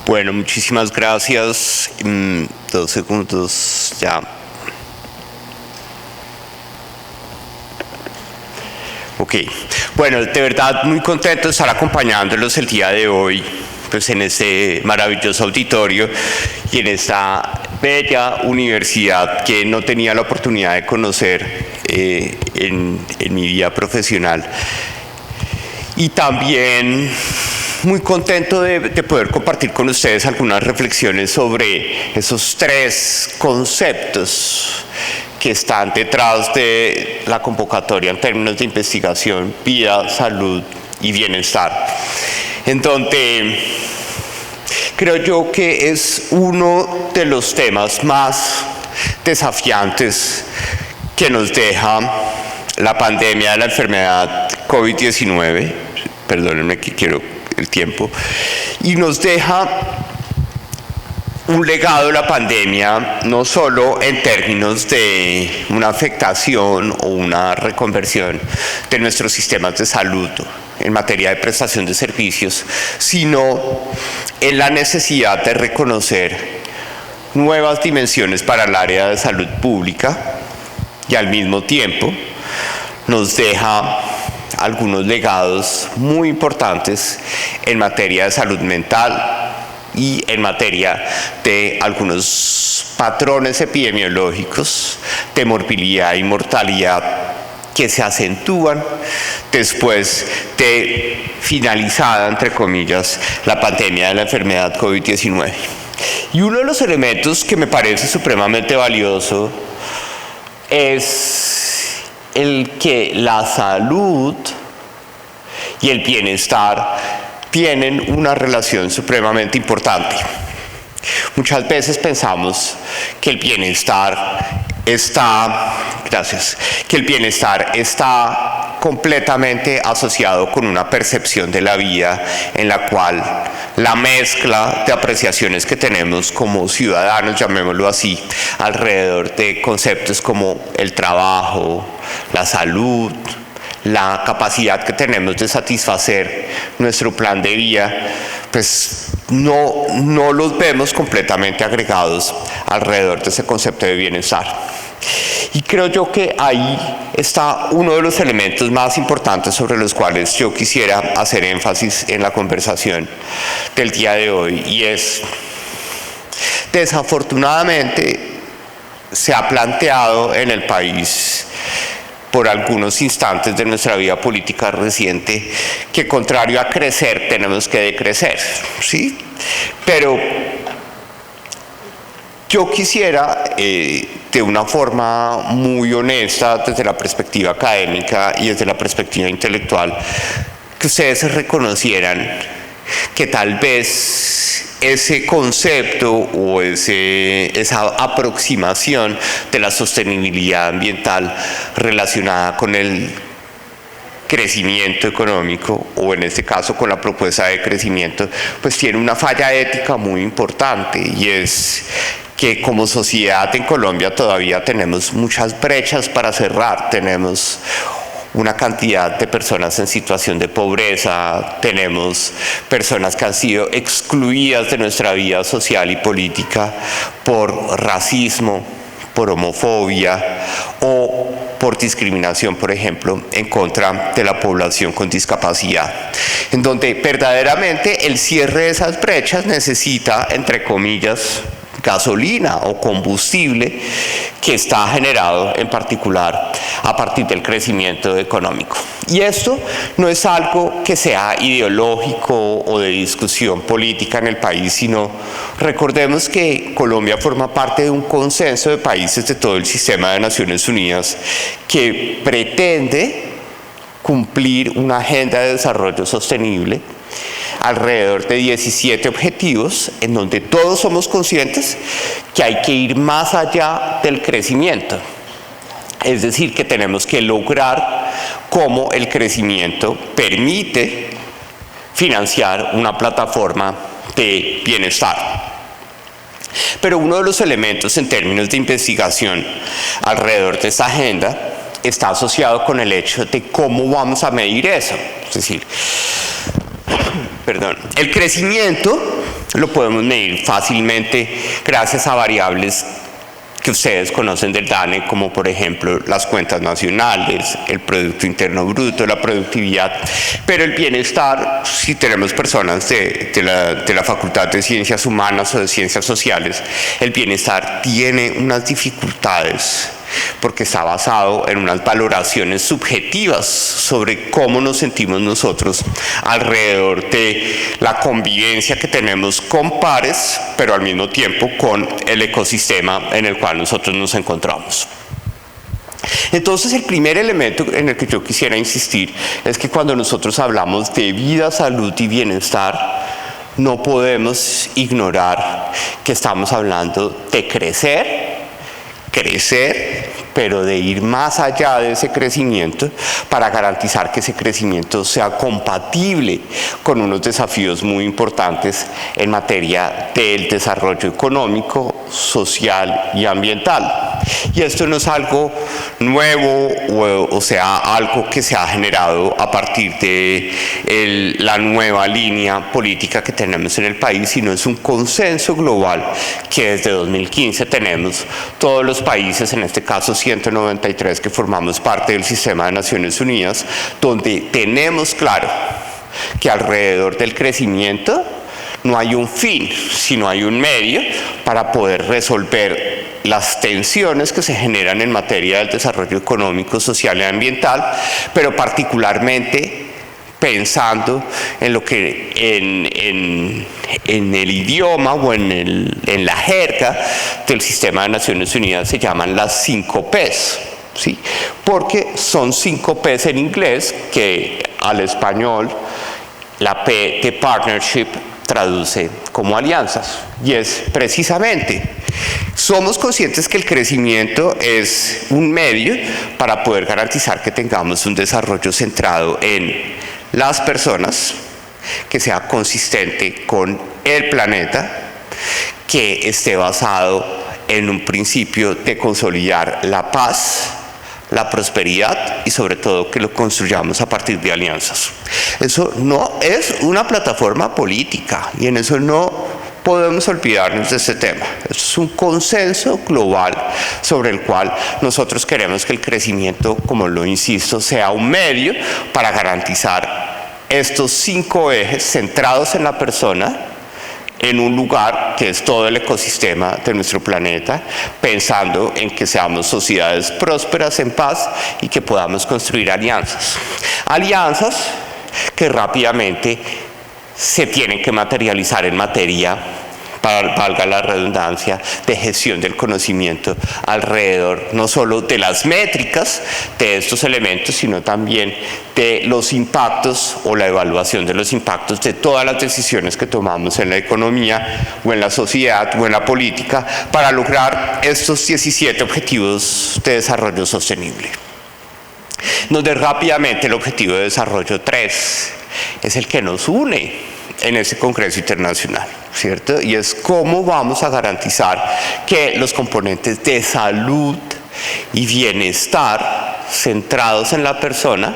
Bueno, muchísimas gracias. 2 segundos ya. Ok. Bueno, de verdad muy contento de estar acompañándolos el día de hoy, pues en este maravilloso auditorio y en esta bella universidad que no tenía la oportunidad de conocer en mi vida profesional. Y también muy contento de poder compartir con ustedes algunas reflexiones sobre esos 3 conceptos que están detrás de la convocatoria en términos de investigación, vida, salud y bienestar, en donde creo yo que es uno de los temas más desafiantes que nos deja la pandemia de la enfermedad COVID-19, perdónenme que quiero el tiempo, y nos deja un legado de la pandemia, no solo en términos de una afectación o una reconversión de nuestros sistemas de salud en materia de prestación de servicios, sino en la necesidad de reconocer nuevas dimensiones para el área de salud pública y al mismo tiempo nos deja algunos legados muy importantes en materia de salud mental y en materia de algunos patrones epidemiológicos de morbilidad y mortalidad que se acentúan después de finalizada, entre comillas, la pandemia de la enfermedad COVID-19. Y uno de los elementos que me parece supremamente valioso es el que la salud y el bienestar tienen una relación supremamente importante. Muchas veces pensamos que el bienestar está completamente asociado con una percepción de la vida en la cual la mezcla de apreciaciones que tenemos como ciudadanos, llamémoslo así, alrededor de conceptos como el trabajo, la salud, la capacidad que tenemos de satisfacer nuestro plan de vida, pues no los vemos completamente agregados alrededor de ese concepto de bienestar. Y creo yo que ahí está uno de los elementos más importantes sobre los cuales yo quisiera hacer énfasis en la conversación del día de hoy, y es, desafortunadamente, se ha planteado en el país por algunos instantes de nuestra vida política reciente que contrario a crecer tenemos que decrecer, ¿sí? Pero yo quisiera, de una forma muy honesta, desde la perspectiva académica y desde la perspectiva intelectual, que ustedes se reconocieran que tal vez ese concepto o esa aproximación de la sostenibilidad ambiental relacionada con el crecimiento económico, o en este caso con la propuesta de crecimiento, pues tiene una falla ética muy importante, y es que como sociedad en Colombia todavía tenemos muchas brechas para cerrar. Tenemos una cantidad de personas en situación de pobreza, tenemos personas que han sido excluidas de nuestra vida social y política por racismo, por homofobia o por discriminación, por ejemplo, en contra de la población con discapacidad, en donde verdaderamente el cierre de esas brechas necesita, entre comillas, gasolina o combustible que está generado en particular a partir del crecimiento económico. Y esto no es algo que sea ideológico o de discusión política en el país, sino recordemos que Colombia forma parte de un consenso de países de todo el sistema de Naciones Unidas que pretende cumplir una agenda de desarrollo sostenible alrededor de 17 objetivos, en donde todos somos conscientes que hay que ir más allá del crecimiento. Es decir, que tenemos que lograr cómo el crecimiento permite financiar una plataforma de bienestar. Pero uno de los elementos en términos de investigación alrededor de esta agenda está asociado con el hecho de cómo vamos a medir eso. Es decir, el crecimiento lo podemos medir fácilmente gracias a variables que ustedes conocen del DANE, como por ejemplo las cuentas nacionales, el Producto Interno Bruto, la productividad, pero el bienestar, si tenemos personas de la Facultad de Ciencias Humanas o de Ciencias Sociales, el bienestar tiene unas dificultades porque está basado en unas valoraciones subjetivas sobre cómo nos sentimos nosotros alrededor de la convivencia que tenemos con pares, pero al mismo tiempo con el ecosistema en el cual nosotros nos encontramos. Entonces, el primer elemento en el que yo quisiera insistir es que cuando nosotros hablamos de vida, salud y bienestar, no podemos ignorar que estamos hablando de crecer, pero de ir más allá de ese crecimiento para garantizar que ese crecimiento sea compatible con unos desafíos muy importantes en materia del desarrollo económico, social y ambiental. Y esto no es algo nuevo, o sea, algo que se ha generado a partir de la nueva línea política que tenemos en el país, sino es un consenso global que desde 2015 tenemos todos los países, en este caso 193 que formamos parte del sistema de Naciones Unidas, donde tenemos claro que alrededor del crecimiento no hay un fin, sino hay un medio para poder resolver las tensiones que se generan en materia del desarrollo económico, social y ambiental, pero particularmente pensando en lo que en el idioma o en la jerga del sistema de Naciones Unidas se llaman las 5 Ps, ¿sí? Porque son 5 Ps en inglés que al español la P de partnership traduce como alianzas, y es precisamente, somos conscientes que el crecimiento es un medio para poder garantizar que tengamos un desarrollo centrado en las personas, que sea consistente con el planeta, que esté basado en un principio de consolidar la paz, la prosperidad y sobre todo que lo construyamos a partir de alianzas. Eso no es una plataforma política y en eso no podemos olvidarnos de este tema. Esto es un consenso global sobre el cual nosotros queremos que el crecimiento, como lo insisto, sea un medio para garantizar estos 5 ejes centrados en la persona, en un lugar que es todo el ecosistema de nuestro planeta, pensando en que seamos sociedades prósperas en paz y que podamos construir alianzas. Alianzas que rápidamente se tienen que materializar en materia, valga la redundancia, de gestión del conocimiento alrededor no solo de las métricas de estos elementos, sino también de los impactos o la evaluación de los impactos de todas las decisiones que tomamos en la economía o en la sociedad o en la política para lograr estos 17 objetivos de desarrollo sostenible. Donde rápidamente el objetivo de desarrollo 3 es el que nos une en ese Congreso Internacional, ¿cierto? Y es cómo vamos a garantizar que los componentes de salud y bienestar centrados en la persona,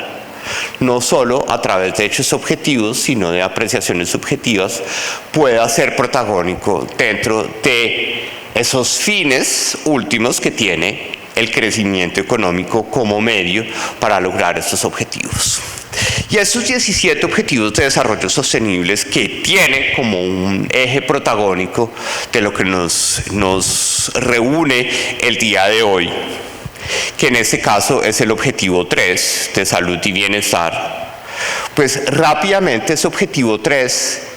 no solo a través de hechos objetivos, sino de apreciaciones subjetivas, pueda ser protagónico dentro de esos fines últimos que tiene el crecimiento económico como medio para lograr estos objetivos. Y estos 17 objetivos de desarrollo sostenibles que tiene como un eje protagónico de lo que nos reúne el día de hoy, que en este caso es el objetivo 3 de salud y bienestar, pues rápidamente ese objetivo 3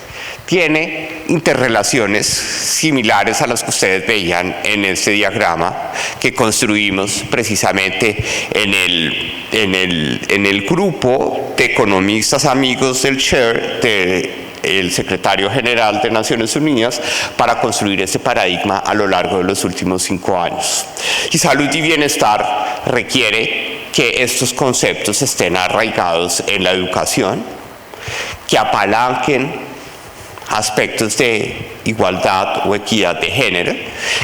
tiene interrelaciones similares a las que ustedes veían en este diagrama que construimos precisamente en el grupo de economistas amigos del Chair, del secretario general de Naciones Unidas, para construir ese paradigma a lo largo de los últimos 5 años. Y salud y bienestar requiere que estos conceptos estén arraigados en la educación, que apalanquen aspectos de igualdad o equidad de género,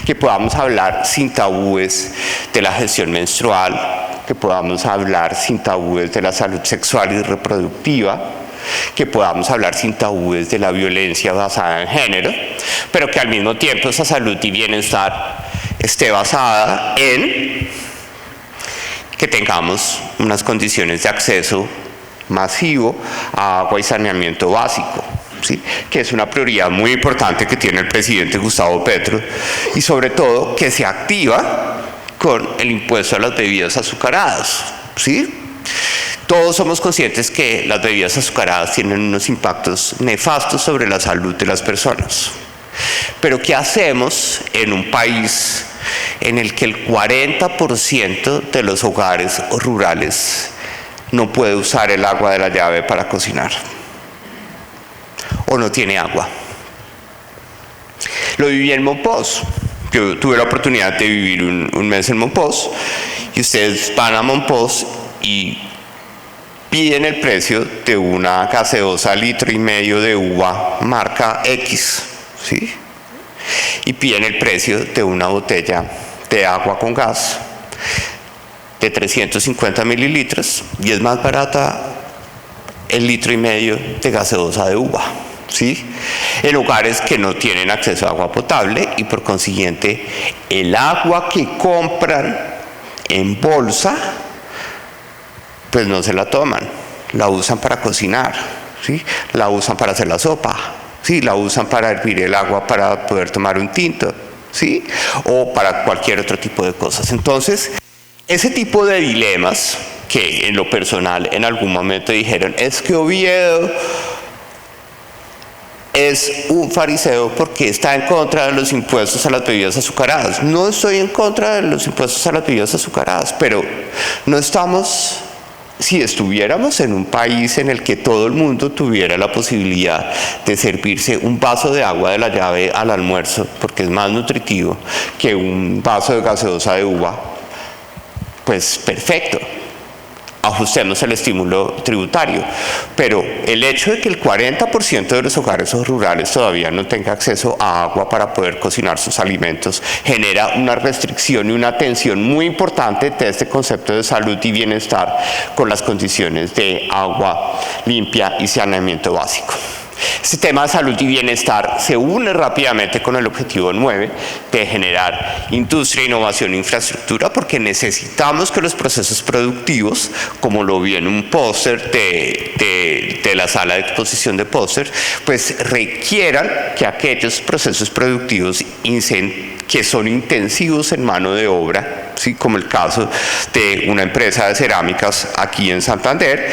que podamos hablar sin tabúes de la gestión menstrual, que podamos hablar sin tabúes de la salud sexual y reproductiva, que podamos hablar sin tabúes de la violencia basada en género, pero que al mismo tiempo esa salud y bienestar esté basada en que tengamos unas condiciones de acceso masivo a agua y saneamiento básico, ¿sí? Que es una prioridad muy importante que tiene el presidente Gustavo Petro, y sobre todo que se activa con el impuesto a las bebidas azucaradas, ¿sí? Todos somos conscientes que las bebidas azucaradas tienen unos impactos nefastos sobre la salud de las personas. Pero ¿qué hacemos en un país en el que el 40% de los hogares rurales no puede usar el agua de la llave para cocinar? O no tiene agua. Lo viví en Monpós. Yo tuve la oportunidad de vivir un mes en Monpós, y ustedes van a Monpós y piden el precio de una gaseosa 1,5 litros de uva marca X, ¿sí? Y piden el precio de una botella de agua con gas de 350 mililitros, y es más barata el 1,5 litros de gaseosa de uva, ¿sí? En lugares que no tienen acceso a agua potable, y por consiguiente el agua que compran en bolsa pues no se la toman, la usan para cocinar, ¿sí? La usan para hacer la sopa, ¿sí? La usan para hervir el agua para poder tomar un tinto, ¿sí? O para cualquier otro tipo de cosas. Entonces, ese tipo de dilemas que en lo personal en algún momento dijeron, es que Oviedo es un fariseo porque está en contra de los impuestos a las bebidas azucaradas. No estoy en contra de los impuestos a las bebidas azucaradas, pero no estamos... Si estuviéramos en un país en el que todo el mundo tuviera la posibilidad de servirse un vaso de agua de la llave al almuerzo, porque es más nutritivo que un vaso de gaseosa de uva, pues perfecto, ajustemos el estímulo tributario. Pero el hecho de que el 40% de los hogares rurales todavía no tenga acceso a agua para poder cocinar sus alimentos genera una restricción y una tensión muy importante de este concepto de salud y bienestar con las condiciones de agua limpia y saneamiento básico. Este tema de salud y bienestar se une rápidamente con el objetivo 9 de generar industria, innovación e infraestructura, porque necesitamos que los procesos productivos, como lo vi en un póster de la sala de exposición de póster, pues requieran que aquellos procesos productivos que son intensivos en mano de obra, ¿sí? Como el caso de una empresa de cerámicas aquí en Santander,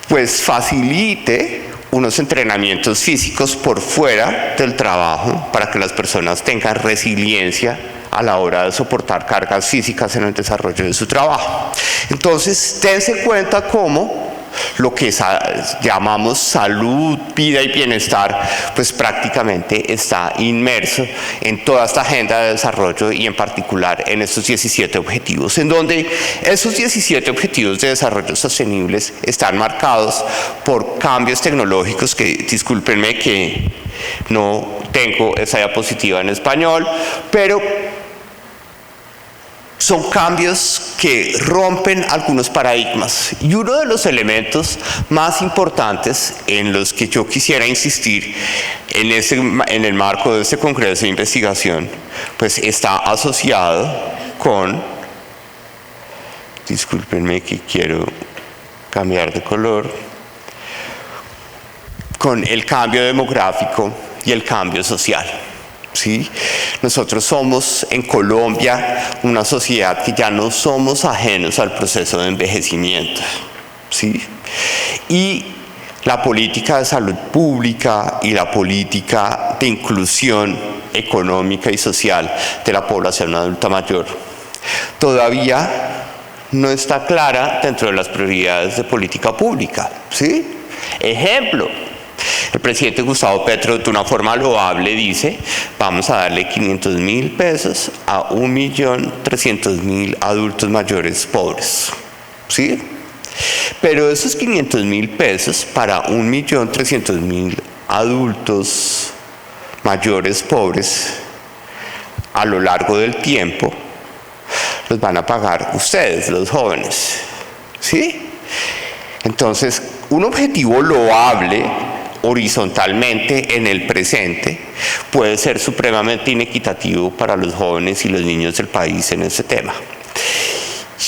pues facilite unos entrenamientos físicos por fuera del trabajo para que las personas tengan resiliencia a la hora de soportar cargas físicas en el desarrollo de su trabajo. Entonces, dense cuenta cómo lo que llamamos salud, vida y bienestar, pues prácticamente está inmerso en toda esta agenda de desarrollo, y en particular en estos 17 objetivos, en donde esos 17 objetivos de desarrollo sostenibles están marcados por cambios tecnológicos que, discúlpenme que no tengo esa diapositiva en español, pero son cambios que rompen algunos paradigmas, y uno de los elementos más importantes en los que yo quisiera insistir en el marco de este congreso de investigación, pues está asociado con, discúlpenme que quiero cambiar de color, con el cambio demográfico y el cambio social. ¿Sí? Nosotros somos en Colombia una sociedad que ya no somos ajenos al proceso de envejecimiento, ¿sí? Y la política de salud pública y la política de inclusión económica y social de la población adulta mayor todavía no está clara dentro de las prioridades de política pública, ¿sí? Ejemplo: el presidente Gustavo Petro, de una forma loable, dice, vamos a darle 500.000 pesos a 1.300.000 adultos mayores pobres, ¿sí? Pero esos 500.000 pesos para 1.300.000 adultos mayores pobres, a lo largo del tiempo, los van a pagar ustedes, los jóvenes. ¿Sí? Entonces, un objetivo loable horizontalmente en el presente puede ser supremamente inequitativo para los jóvenes y los niños del país en este tema.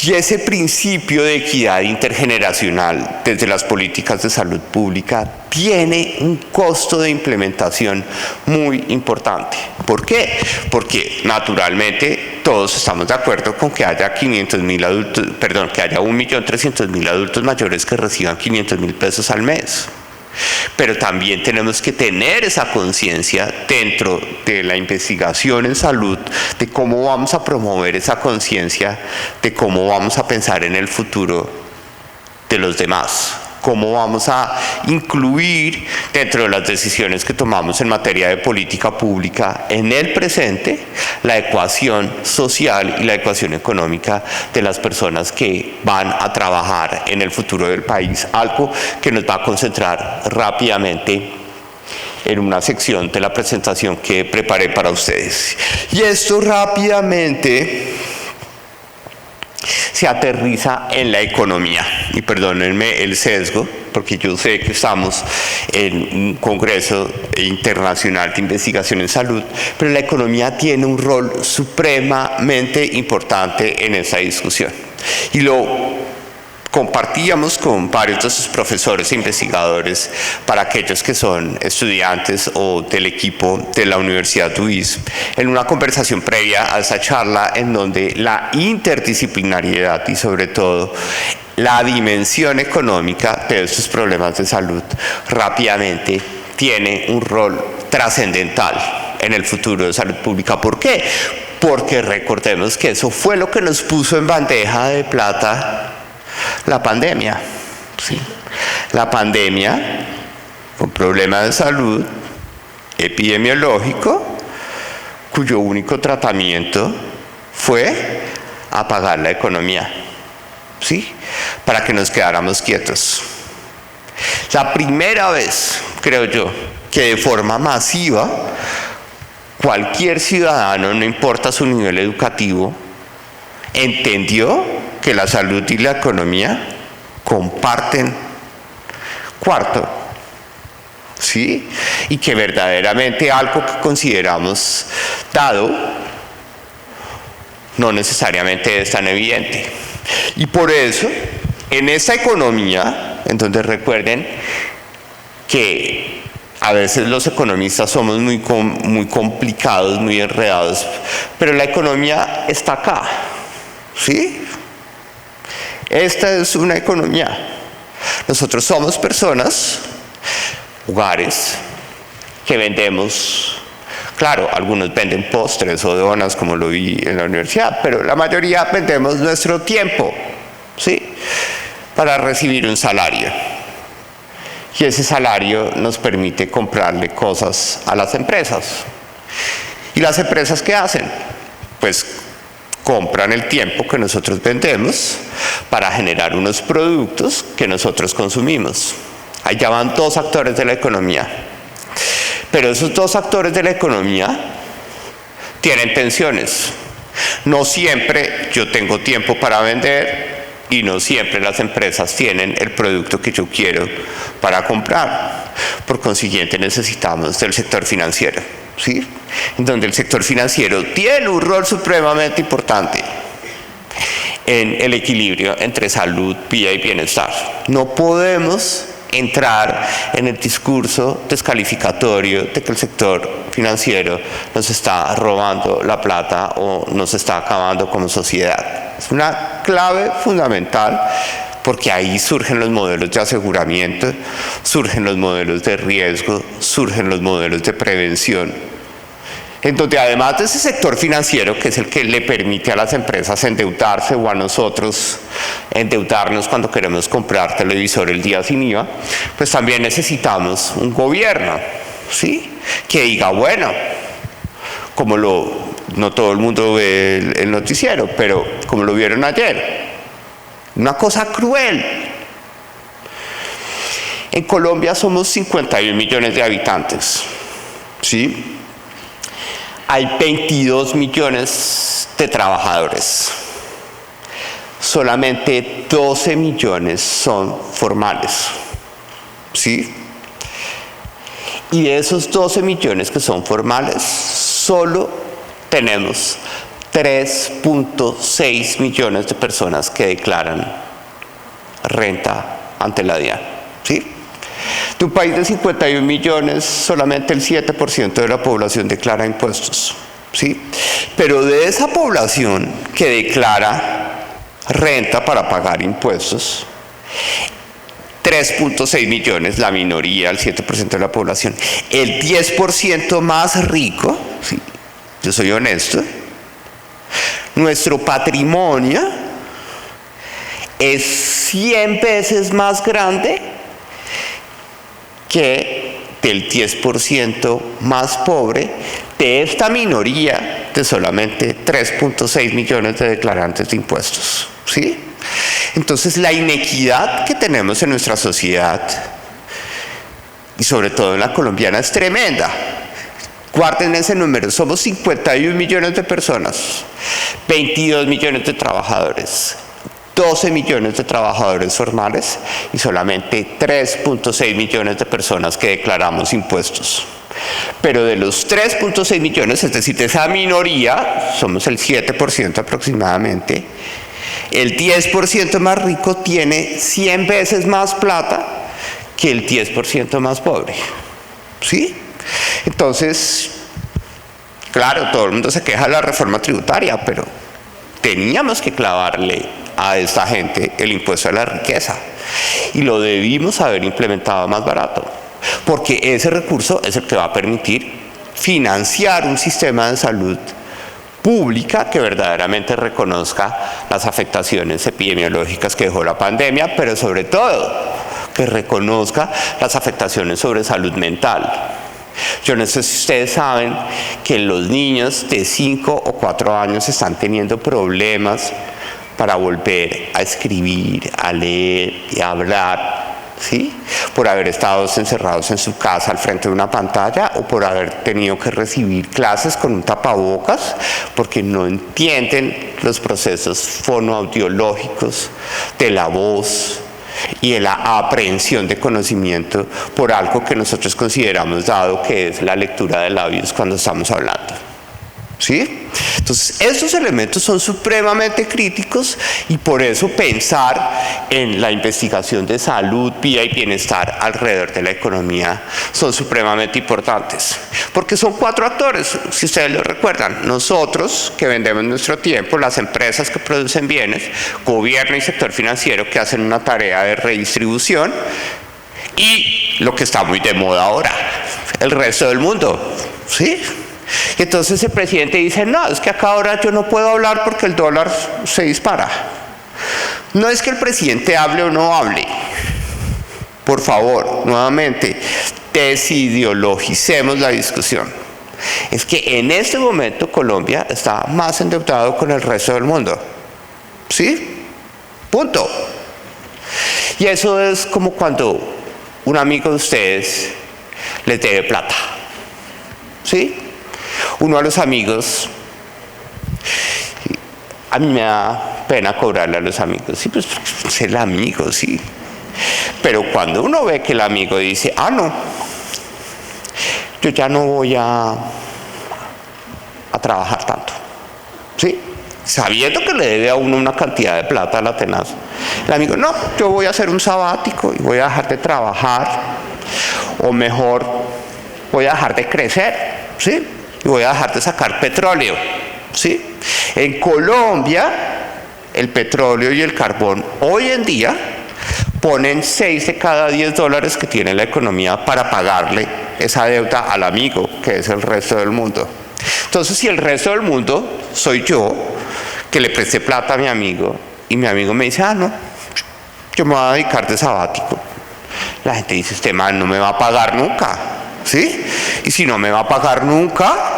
Y ese principio de equidad intergeneracional desde las políticas de salud pública tiene un costo de implementación muy importante. ¿Por qué? Porque naturalmente todos estamos de acuerdo con que haya 500.000 adultos, perdón, que haya 1.300.000 adultos mayores que reciban 500.000 pesos al mes. Pero también tenemos que tener esa conciencia dentro de la investigación en salud de cómo vamos a promover esa conciencia, de cómo vamos a pensar en el futuro de los demás, cómo vamos a incluir dentro de las decisiones que tomamos en materia de política pública en el presente la ecuación social y la ecuación económica de las personas que van a trabajar en el futuro del país, algo que nos va a concentrar rápidamente en una sección de la presentación que preparé para ustedes. Y esto rápidamente se aterriza en la economía. Y perdónenme el sesgo, porque yo sé que estamos en un congreso internacional de investigación en salud, pero la economía tiene un rol supremamente importante en esa discusión. Y lo compartíamos con varios de sus profesores e investigadores para aquellos que son estudiantes o del equipo de la Universidad UIS en una conversación previa a esa charla en donde la interdisciplinariedad y sobre todo la dimensión económica de estos problemas de salud rápidamente tiene un rol trascendental en el futuro de salud pública. ¿Por qué? Porque recordemos que eso fue lo que nos puso en bandeja de plata la pandemia. ¿Sí? La pandemia, un problema de salud epidemiológico, cuyo único tratamiento fue apagar la economía, ¿sí? Para que nos quedáramos quietos. La primera vez, creo yo, que de forma masiva cualquier ciudadano, no importa su nivel educativo, entendió que la salud y la economía comparten cuarto, ¿sí? Y que verdaderamente algo que consideramos dado no necesariamente es tan evidente. Y por eso, en esa economía, entonces recuerden que a veces los economistas somos muy complicados, muy enredados, pero la economía está acá, ¿sí? Esta es una economía. Nosotros somos personas, hogares, que vendemos. Claro, algunos venden postres o donas, como lo vi en la universidad, pero la mayoría vendemos nuestro tiempo, ¿sí? Para recibir un salario. Y ese salario nos permite comprarle cosas a las empresas. ¿Y las empresas qué hacen? Pues compran el tiempo que nosotros vendemos para generar unos productos que nosotros consumimos. Allá van dos actores de la economía. Pero esos dos actores de la economía tienen tensiones. No siempre yo tengo tiempo para vender y no siempre las empresas tienen el producto que yo quiero para comprar. Por consiguiente necesitamos del sector financiero, ¿sí? Donde el sector financiero tiene un rol supremamente importante en el equilibrio entre salud, vida y bienestar. No podemos entrar en el discurso descalificatorio de que el sector financiero nos está robando la plata o nos está acabando como sociedad. Es una clave fundamental porque ahí surgen los modelos de aseguramiento, surgen los modelos de riesgo, surgen los modelos de prevención, en donde además de ese sector financiero, que es el que le permite a las empresas endeudarse o a nosotros endeudarnos cuando queremos comprar televisor el día sin IVA, pues también necesitamos un gobierno, ¿sí? Que diga, bueno, como no todo el mundo ve el noticiero, pero como lo vieron ayer, una cosa cruel. En Colombia somos 51 millones de habitantes, ¿sí? Hay 22 millones de trabajadores. solamente 12 millones son formales, ¿sí? Y de esos 12 millones que son formales, solo tenemos 3.6 millones de personas que declaran renta ante la DIAN, ¿sí? De un país de 51 millones, solamente el 7% de la población declara impuestos, ¿sí? Pero de esa población que declara renta para pagar impuestos, 3.6 millones, la minoría, el 7% de la población. El 10% más rico, ¿sí? Yo soy honesto, nuestro patrimonio es 100 veces más grande que del 10% más pobre de esta minoría de solamente 3.6 millones de declarantes de impuestos, ¿sí? Entonces, la inequidad que tenemos en nuestra sociedad, y sobre todo en la colombiana, es tremenda. Guarden ese número, somos 51 millones de personas, 22 millones de trabajadores, 12 millones de trabajadores formales y solamente 3.6 millones de personas que declaramos impuestos. Pero de los 3.6 millones, es decir, de esa minoría, somos el 7% aproximadamente, el 10% más rico tiene 100 veces más plata que el 10% más pobre, ¿sí? Entonces, claro, todo el mundo se queja de la reforma tributaria, pero teníamos que clavarle a esta gente el impuesto a la riqueza y lo debimos haber implementado más barato, porque ese recurso es el que va a permitir financiar un sistema de salud pública que verdaderamente reconozca las afectaciones epidemiológicas que dejó la pandemia, pero sobre todo que reconozca las afectaciones sobre salud mental. Yo no sé si ustedes saben que los niños de 5 o 4 años están teniendo problemas para volver a escribir, a leer y a hablar, ¿sí? Por haber estado encerrados en su casa al frente de una pantalla o por haber tenido que recibir clases con un tapabocas porque no entienden los procesos fonoaudiológicos de la voz y de la aprehensión de conocimiento por algo que nosotros consideramos dado, que es la lectura de labios cuando estamos hablando, ¿sí? Entonces, estos elementos son supremamente críticos y por eso pensar en la investigación de salud, vida y bienestar alrededor de la economía son supremamente importantes. Porque son 4 actores, si ustedes lo recuerdan. Nosotros, que vendemos nuestro tiempo, las empresas que producen bienes, gobierno y sector financiero que hacen una tarea de redistribución y lo que está muy de moda ahora, el resto del mundo, ¿sí? Y entonces el presidente dice, no, es que acá ahora yo no puedo hablar porque el dólar se dispara. No es que el presidente hable o no hable. Por favor, nuevamente, desideologicemos la discusión. Es que en este momento Colombia está más endeudado con el resto del mundo. ¿Sí? Punto. Y eso es como cuando un amigo de ustedes les debe plata. ¿Sí? Uno a los amigos, a mí me da pena cobrarle a los amigos, sí, pues es el amigo, sí. Pero cuando uno ve que el amigo dice, ah, no, yo ya no voy a trabajar tanto, ¿sí? Sabiendo que le debe a uno una cantidad de plata a la tenaz. El amigo, no, yo voy a hacer un sabático y voy a dejar de trabajar, o mejor, voy a dejar de crecer, ¿sí? Y voy a dejar de sacar petróleo, ¿sí? En Colombia, el petróleo y el carbón hoy en día ponen 6 de cada 10 dólares que tiene la economía para pagarle esa deuda al amigo, que es el resto del mundo. Entonces, si el resto del mundo soy yo, que le presté plata a mi amigo, y mi amigo me dice, ah, no, yo me voy a dedicar de sabático, la gente dice, este man no me va a pagar nunca, ¿sí? Y si no me va a pagar nunca,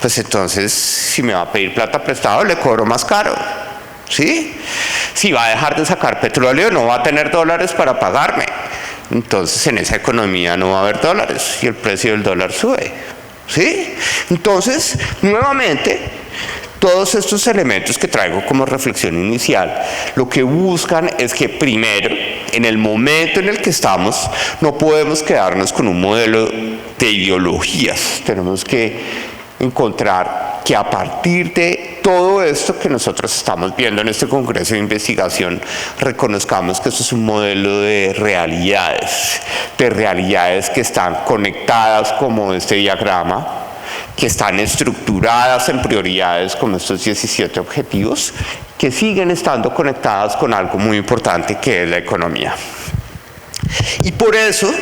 pues entonces, si me va a pedir plata prestada, le cobro más caro, ¿sí? Si va a dejar de sacar petróleo, no va a tener dólares para pagarme. Entonces, en esa economía no va a haber dólares y el precio del dólar sube, ¿sí? Entonces, nuevamente, Todos estos elementos que traigo como reflexión inicial, lo que buscan es que primero, en el momento en el que estamos, no podemos quedarnos con un modelo de ideologías. Tenemos que encontrar que a partir de todo esto que nosotros estamos viendo en este Congreso de Investigación, reconozcamos que esto es un modelo de realidades que están conectadas como este diagrama, que están estructuradas en prioridades como estos 17 objetivos, que siguen estando conectadas con algo muy importante que es la economía. Y por eso,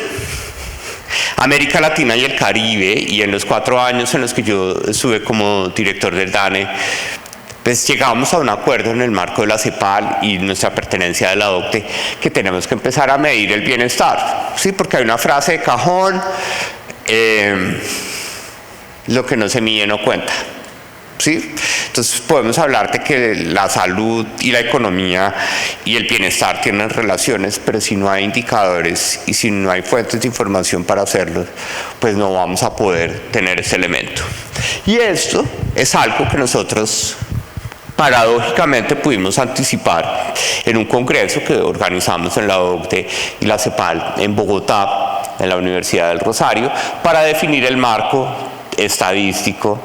América Latina y el Caribe, y en los 4 años en los que yo estuve como director del DANE, pues llegamos a un acuerdo en el marco de la CEPAL y nuestra pertenencia de la OCDE, que tenemos que empezar a medir el bienestar, ¿sí? Porque hay una frase de cajón, lo que no se mide no cuenta, ¿sí? Entonces podemos hablar de que la salud y la economía y el bienestar tienen relaciones, pero si no hay indicadores y si no hay fuentes de información para hacerlo, pues no vamos a poder tener ese elemento. Y esto es algo que nosotros paradójicamente pudimos anticipar en un congreso que organizamos en la OCDE y la CEPAL en Bogotá, en la Universidad del Rosario, para definir el marco estadístico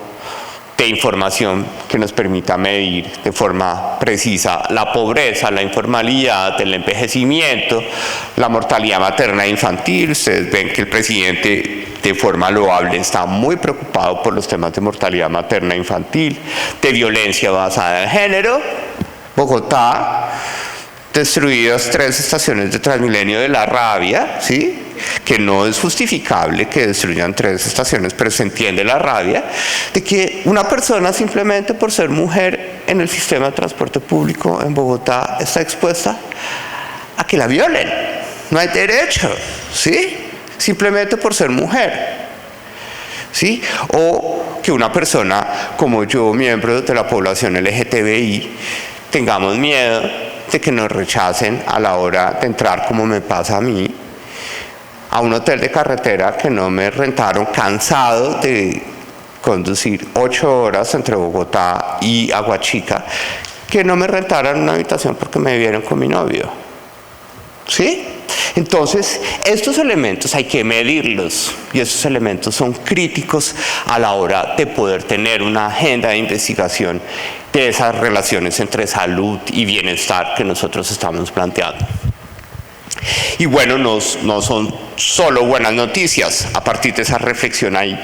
de información que nos permita medir de forma precisa la pobreza, la informalidad, el envejecimiento, la mortalidad materna e infantil. Ustedes ven que el presidente de forma loable está muy preocupado por los temas de mortalidad materna e infantil, de violencia basada en género. Bogotá, destruidas 3 estaciones de Transmilenio de la rabia, ¿sí? Que no es justificable que destruyan 3 estaciones, pero se entiende la rabia de que una persona simplemente por ser mujer en el sistema de transporte público en Bogotá está expuesta a que la violen. No hay derecho, ¿sí? Simplemente por ser mujer, ¿sí? O que una persona como yo, miembro de la población LGTBI, tengamos miedo de que nos rechacen a la hora de entrar, como me pasa a mí, a un hotel de carretera que no me rentaron, cansado de conducir 8 horas entre Bogotá y Aguachica, que no me rentaran una habitación porque me vieron con mi novio, ¿sí? Entonces, estos elementos hay que medirlos y estos elementos son críticos a la hora de poder tener una agenda de investigación de esas relaciones entre salud y bienestar que nosotros estamos planteando. Y bueno, no son solo buenas noticias. A partir de esa reflexión hay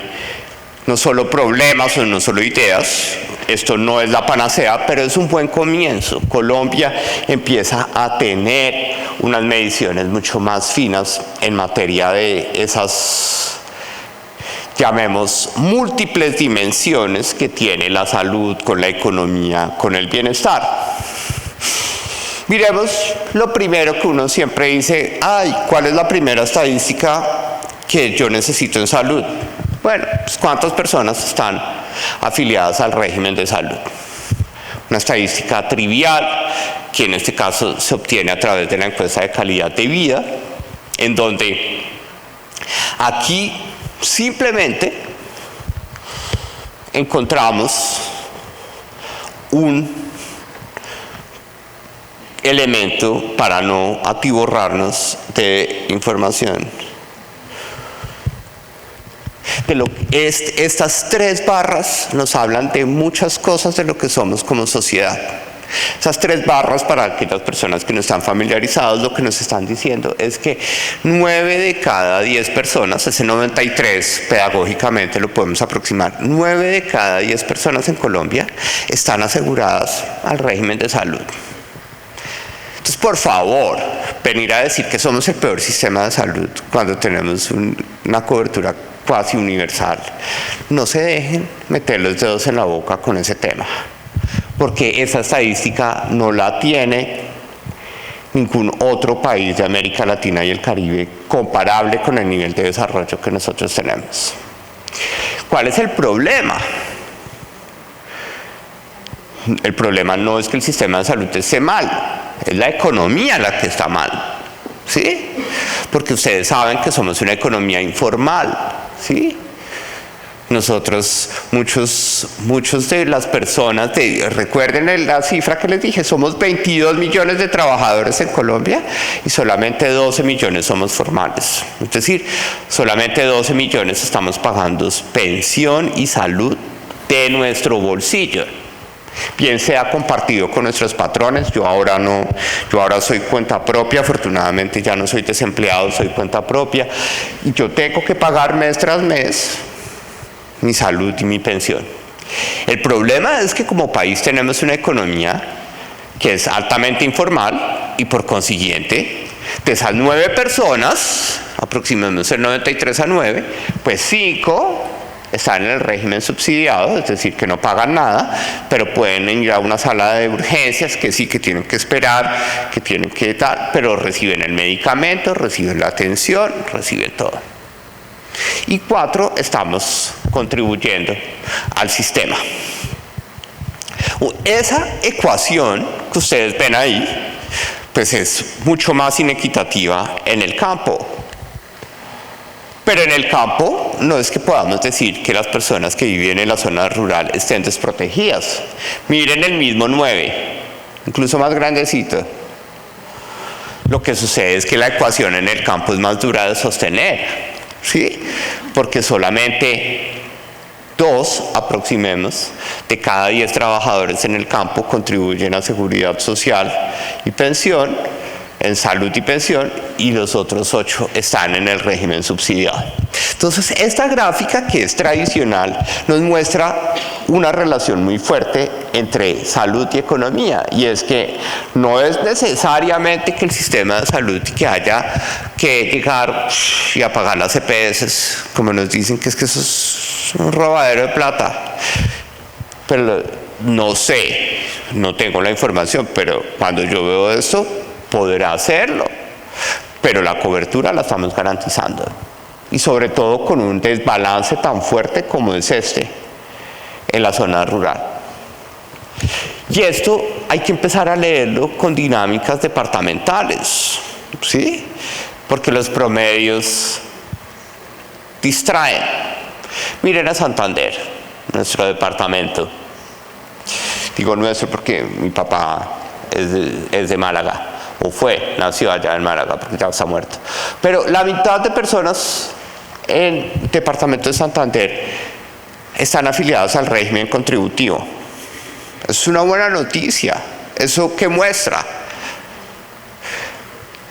no solo problemas o no solo ideas. Esto no es la panacea, pero es un buen comienzo. Colombia empieza a tener unas mediciones mucho más finas en materia de esas, llamemos, múltiples dimensiones que tiene la salud con la economía, con el bienestar. Miremos lo primero que uno siempre dice, ¿cuál es la primera estadística que yo necesito en salud? Bueno, pues ¿cuántas personas están afiliadas al régimen de salud? Una estadística trivial, que en este caso se obtiene a través de la encuesta de calidad de vida, en donde aquí simplemente encontramos un elemento para no atiborrarnos de información. Estas 3 barras nos hablan de muchas cosas de lo que somos como sociedad. Esas 3 barras, para aquellas personas que no están familiarizados, lo que nos están diciendo es que 9 de cada 10 personas, ese 93 pedagógicamente lo podemos aproximar, 9 de cada 10 personas en Colombia están aseguradas al régimen de salud. Entonces, por favor, venir a decir que somos el peor sistema de salud cuando tenemos una cobertura casi universal, no se dejen meter los dedos en la boca con ese tema, porque esa estadística no la tiene ningún otro país de América Latina y el Caribe comparable con el nivel de desarrollo que nosotros tenemos. ¿Cuál es el problema? El problema no es que el sistema de salud esté mal, es la economía la que está mal, ¿sí? Porque ustedes saben que somos una economía informal, ¿sí? Nosotros, muchos de las personas, recuerden la cifra que les dije, somos 22 millones de trabajadores en Colombia y solamente 12 millones somos formales. Es decir, solamente 12 millones estamos pagando pensión y salud de nuestro bolsillo. Bien sea compartido con nuestros patrones, yo ahora soy cuenta propia, afortunadamente ya no soy desempleado, soy cuenta propia, y yo tengo que pagar mes tras mes mi salud y mi pensión. El problema es que como país tenemos una economía que es altamente informal y por consiguiente, de esas 9 personas, aproximadamente el 93 a 9, pues 5 están en el régimen subsidiado, es decir, que no pagan nada, pero pueden ir a una sala de urgencias que sí, que tienen que esperar, que tienen que tal, pero reciben el medicamento, reciben la atención, reciben todo. Y 4 estamos contribuyendo al sistema. Esa ecuación que ustedes ven ahí, pues es mucho más inequitativa en el campo. Pero en el campo no es que podamos decir que las personas que viven en la zona rural estén desprotegidas. Miren el mismo 9, incluso más grandecito. Lo que sucede es que la ecuación en el campo es más dura de sostener. ¿Sí? Porque solamente 2, aproximemos, de cada 10 trabajadores en el campo contribuyen a seguridad social y pensión, en salud y pensión, y los otros 8 están en el régimen subsidiado. Entonces, esta gráfica, que es tradicional, nos muestra una relación muy fuerte entre salud y economía, y es que no es necesariamente que el sistema de salud que haya que llegar y apagar las EPS, como nos dicen que eso es un robadero de plata. Pero no sé, no tengo la información, pero cuando yo veo esto, podrá hacerlo, pero la cobertura la estamos garantizando, y sobre todo con un desbalance tan fuerte como es este en la zona rural. Y esto hay que empezar a leerlo con dinámicas departamentales, ¿sí? Porque los promedios distraen. Miren a Santander, nuestro departamento. Digo nuestro porque mi papá es de Málaga, o nació allá en Málaga, porque ya está muerto. Pero la mitad de personas en el departamento de Santander están afiliados al régimen contributivo. Es una buena noticia. ¿Eso qué muestra?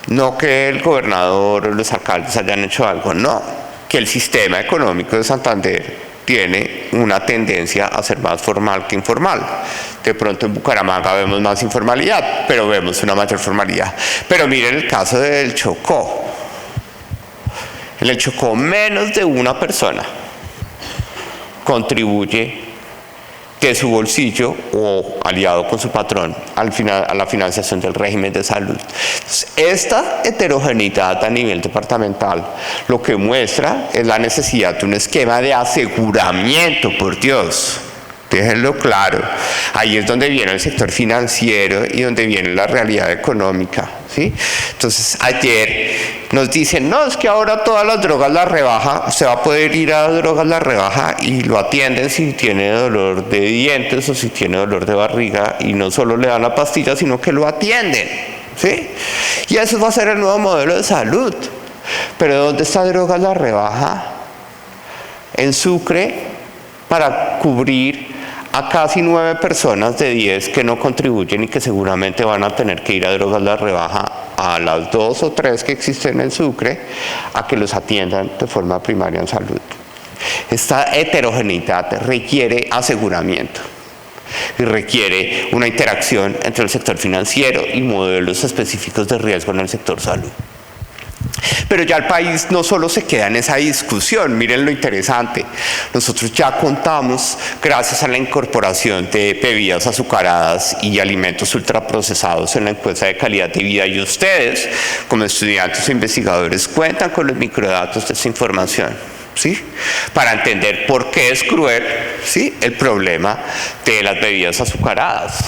No que el gobernador o los alcaldes hayan hecho algo, no. Que el sistema económico de Santander tiene una tendencia a ser más formal que informal. De pronto en Bucaramanga vemos más informalidad, pero vemos una mayor formalidad. Pero miren el caso del Chocó. En el Chocó menos de una persona contribuye de su bolsillo o aliado con su patrón a la financiación del régimen de salud. Entonces, esta heterogeneidad a nivel departamental lo que muestra es la necesidad de un esquema de aseguramiento, por Dios. Déjenlo claro. Ahí es donde viene el sector financiero y donde viene la realidad económica, ¿sí? Entonces, ayer nos dicen, no, es que ahora todas las drogas las rebaja, usted va a poder ir a drogas la rebaja y lo atienden si tiene dolor de dientes o si tiene dolor de barriga, y no solo le dan la pastilla, sino que lo atienden, ¿sí? Y eso va a ser el nuevo modelo de salud. Pero ¿dónde está drogas la rebaja? En Sucre, para cubrir a casi 9 personas de 10 que no contribuyen y que seguramente van a tener que ir a drogas la rebaja, a las 2 o 3 que existen en Sucre, a que los atiendan de forma primaria en salud. Esta heterogeneidad requiere aseguramiento y requiere una interacción entre el sector financiero y modelos específicos de riesgo en el sector salud. Pero ya el país no solo se queda en esa discusión, miren lo interesante. Nosotros ya contamos, gracias a la incorporación de bebidas azucaradas y alimentos ultraprocesados en la encuesta de calidad de vida, y ustedes, como estudiantes o investigadores, cuentan con los microdatos de esta información, ¿sí? Para entender por qué es cruel, ¿sí?, el problema de las bebidas azucaradas.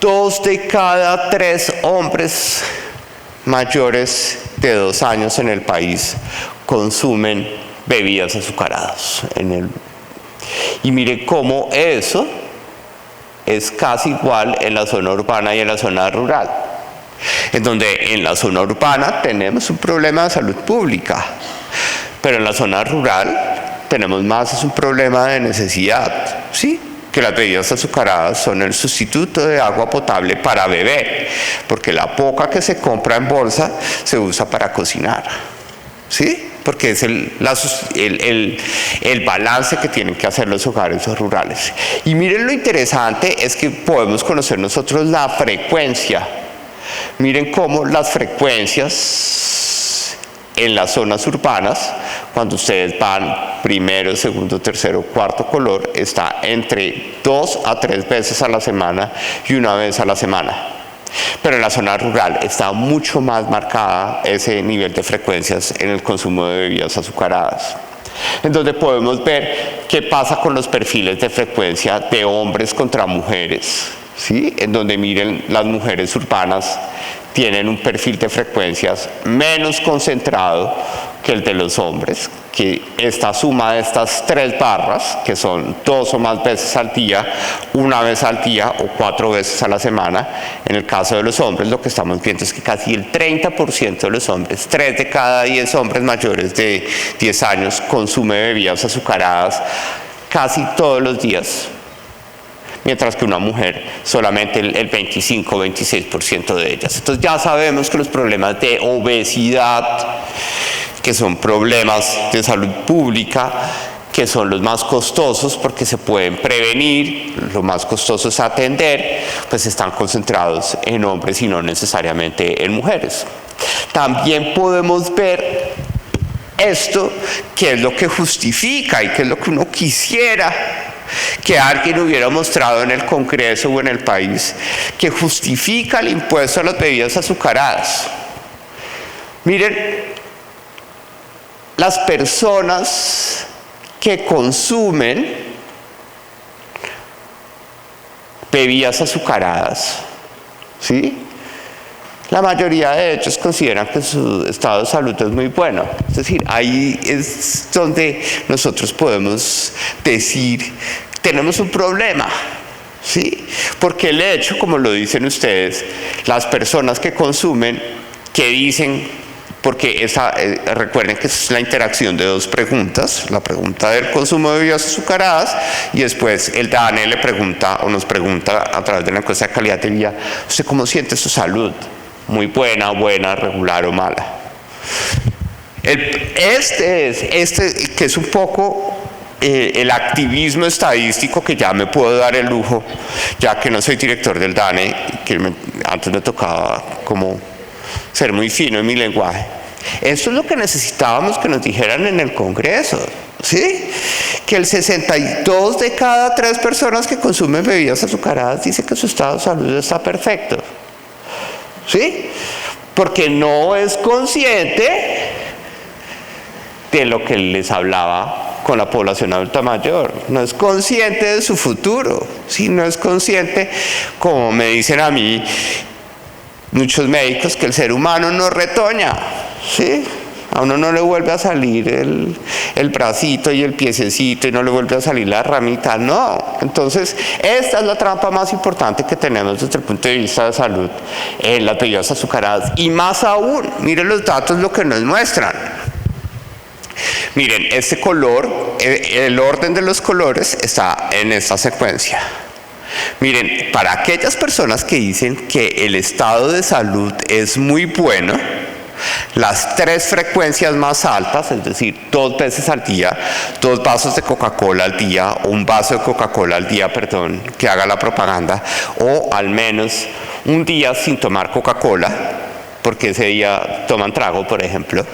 2 de cada 3 hombres mayores de 2 años en el país consumen bebidas azucaradas. Y mire cómo eso es casi igual en la zona urbana y en la zona rural, en donde en la zona urbana tenemos un problema de salud pública, pero en la zona rural tenemos más, es un problema de necesidad, ¿sí? Que las bebidas azucaradas son el sustituto de agua potable para beber, porque la poca que se compra en bolsa se usa para cocinar, ¿sí? Porque es el balance que tienen que hacer los hogares rurales. Y miren lo interesante es que podemos conocer nosotros la frecuencia. Miren cómo las frecuencias en las zonas urbanas, cuando ustedes van primero, segundo, tercero, cuarto color, está entre 2 a 3 veces a la semana y 1 vez a la semana. Pero en la zona rural está mucho más marcada ese nivel de frecuencias en el consumo de bebidas azucaradas. En donde podemos ver qué pasa con los perfiles de frecuencia de hombres contra mujeres, ¿sí? En donde miren, las mujeres urbanas tienen un perfil de frecuencias menos concentrado que el de los hombres, que esta suma de estas 3 barras, que son 2 o más veces al día, 1 vez al día o 4 veces a la semana, en el caso de los hombres lo que estamos viendo es que casi el 30% de los hombres, 3 de cada 10 hombres mayores de 10 años, consume bebidas azucaradas casi todos los días, mientras que una mujer solamente el 25 o 26% de ellas. Entonces ya sabemos que los problemas de obesidad, que son problemas de salud pública, que son los más costosos porque se pueden prevenir, lo más costoso es atender, pues están concentrados en hombres y no necesariamente en mujeres. También podemos ver esto, que es lo que justifica y que es lo que uno quisiera que alguien hubiera mostrado en el Congreso o en el país, que justifica el impuesto a las bebidas azucaradas. Miren, las personas que consumen bebidas azucaradas, ¿sí? La mayoría de ellos consideran que su estado de salud es muy bueno. Es decir, ahí es donde nosotros podemos decir, tenemos un problema, ¿sí? Porque el hecho, como lo dicen ustedes, las personas que consumen, que dicen, porque recuerden que es la interacción de 2 preguntas, la pregunta del consumo de bebidas azucaradas y después el DANE le pregunta o nos pregunta a través de la encuesta de calidad de vida, ¿usted cómo siente su salud? Muy buena, regular o mala. Este que es un poco el activismo estadístico que ya me puedo dar el lujo, ya que no soy director del DANE, que antes me tocaba como ser muy fino en mi lenguaje. Eso es lo que necesitábamos que nos dijeran en el Congreso, ¿sí? Que el 62 de cada 3 personas que consumen bebidas azucaradas dice que su estado de salud está perfecto, ¿sí? Porque no es consciente de lo que les hablaba con la población adulta mayor, no es consciente de su futuro, ¿sí? No es consciente, como me dicen a mí muchos médicos, que el ser humano no retoña, ¿sí? A uno no le vuelve a salir el bracito y el piececito y no le vuelve a salir la ramita, no. Entonces, esta es la trampa más importante que tenemos desde el punto de vista de salud en las bebidas azucaradas. Y más aún, miren los datos lo que nos muestran. Miren, este color, el orden de los colores está en esta secuencia. Miren, para aquellas personas que dicen que el estado de salud es muy bueno, las 3 frecuencias más altas, es decir, 2 veces al día, 2 vasos de Coca-Cola al día, o un vaso de Coca-Cola al día, perdón, que haga la propaganda, o al menos un día sin tomar Coca-Cola, porque ese día toman trago, por ejemplo.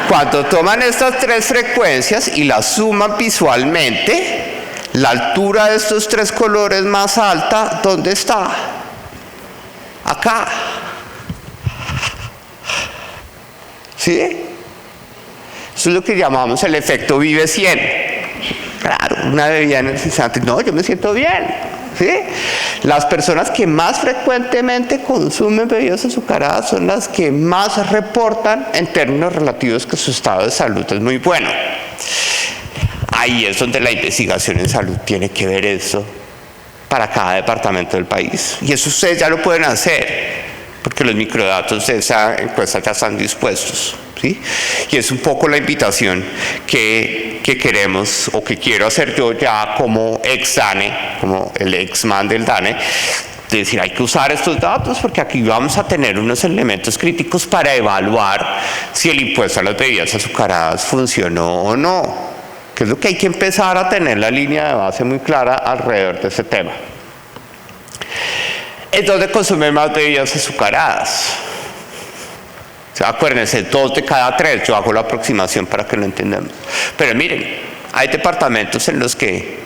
Cuando toman estas 3 frecuencias y las suman visualmente, la altura de estos 3 colores más alta, ¿dónde está? Acá. ¿Sí? Eso es lo que llamamos el efecto Vive 100. Claro, una bebida energizante. No, yo me siento bien. ¿Sí? Las personas que más frecuentemente consumen bebidas azucaradas son las que más reportan en términos relativos que su estado de salud es muy bueno. Ahí es donde la investigación en salud tiene que ver eso para cada departamento del país. Y eso ustedes ya lo pueden hacer, porque los microdatos de esa encuesta ya están dispuestos, ¿sí? Y es un poco la invitación que queremos, o que quiero hacer yo ya como ex DANE, como el ex man del DANE, de decir, hay que usar estos datos porque aquí vamos a tener unos elementos críticos para evaluar si el impuesto a las bebidas azucaradas funcionó o no, que es lo que hay que empezar a tener la línea de base muy clara alrededor de ese tema. Es donde consumen más bebidas azucaradas. O sea, acuérdense, 2 de cada 3, yo hago la aproximación para que lo entendamos. Pero miren, hay departamentos en los que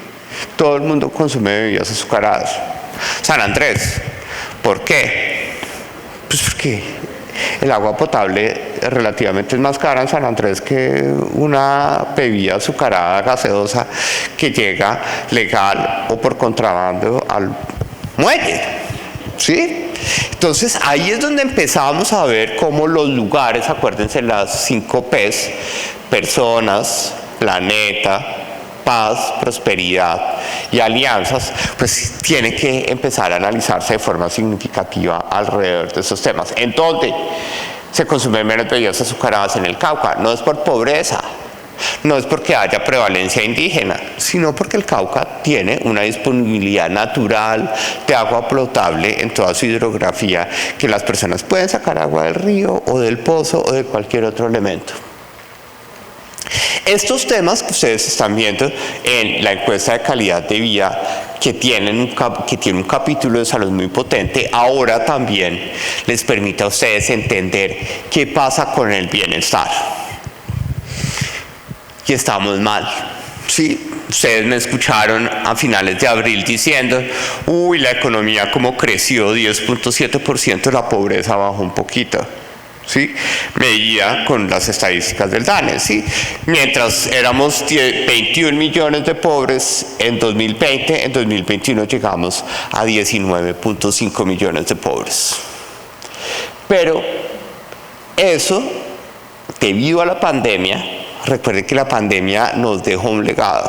todo el mundo consume bebidas azucaradas. San Andrés, ¿por qué? Pues porque el agua potable relativamente es más cara en San Andrés que una bebida azucarada gaseosa que llega legal o por contrabando al muelle, ¿sí? Entonces ahí es donde empezamos a ver cómo los lugares, acuérdense las 5 P's, personas, planeta, paz, prosperidad y alianzas, pues tiene que empezar a analizarse de forma significativa alrededor de esos temas. ¿En dónde se consumen menos bebidas azucaradas? En el Cauca. No es por pobreza, no es porque haya prevalencia indígena, sino porque el Cauca tiene una disponibilidad natural de agua potable en toda su hidrografía, que las personas pueden sacar agua del río o del pozo o de cualquier otro elemento. Estos temas que ustedes están viendo en la encuesta de calidad de vida, que tiene un capítulo de salud muy potente, ahora también les permite a ustedes entender qué pasa con el bienestar. Y estamos mal, ¿sí? Ustedes me escucharon a finales de abril diciendo, uy, la economía como creció 10.7%, la pobreza bajó un poquito. ¿Sí? Medida con las estadísticas del DANE, ¿sí? Mientras éramos 21 millones de pobres en 2020, en 2021 llegamos a 19.5 millones de pobres. Pero eso, debido a la pandemia, recuerden que la pandemia nos dejó un legado,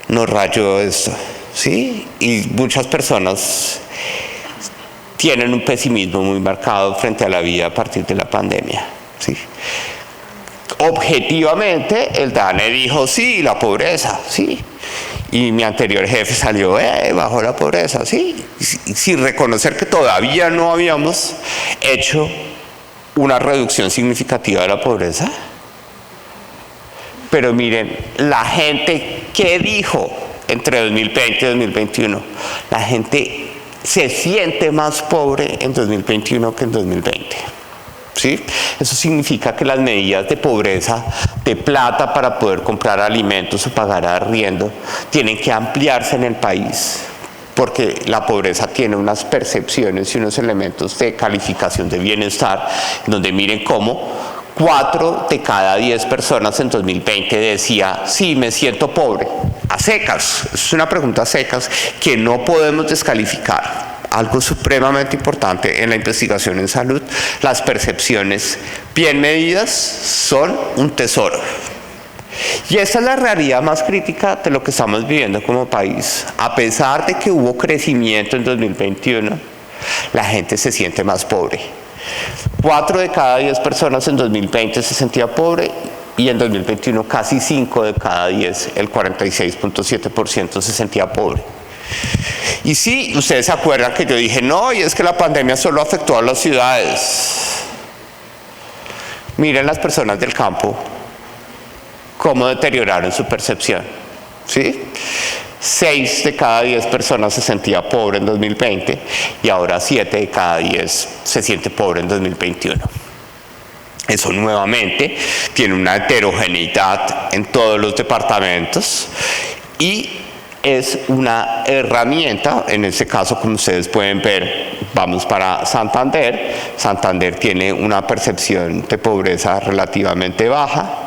nos rayó esto, ¿sí? Y muchas personas tienen un pesimismo muy marcado frente a la vida a partir de la pandemia, ¿sí? Objetivamente, el DANE dijo, sí, la pobreza, sí. Y mi anterior jefe salió, bajó la pobreza, sí. Sin reconocer que todavía no habíamos hecho una reducción significativa de la pobreza. Pero miren, la gente, ¿qué dijo entre 2020 y 2021? La gente se siente más pobre en 2021 que en 2020, ¿sí? Eso significa que las medidas de pobreza, de plata para poder comprar alimentos o pagar arriendo, tienen que ampliarse en el país, porque la pobreza tiene unas percepciones y unos elementos de calificación de bienestar, donde miren cómo 4 de cada 10 personas en 2020 decía, sí, me siento pobre, a secas. Es una pregunta a secas que no podemos descalificar. Algo supremamente importante en la investigación en salud, las percepciones bien medidas son un tesoro. Y esa es la realidad más crítica de lo que estamos viviendo como país. A pesar de que hubo crecimiento en 2021, la gente se siente más pobre. 4 de cada 10 personas en 2020 se sentía pobre y en 2021 casi 5 de cada 10, el 46.7% se sentía pobre. Y sí, ustedes se acuerdan que yo dije, no, y es que la pandemia solo afectó a las ciudades. Miren las personas del campo, cómo deterioraron su percepción, ¿sí? 6 de cada 10 personas se sentía pobre en 2020 y ahora 7 de cada 10 se siente pobre en 2021. Eso nuevamente tiene una heterogeneidad en todos los departamentos y es una herramienta, en este caso como ustedes pueden ver, vamos para Santander. Santander tiene una percepción de pobreza relativamente baja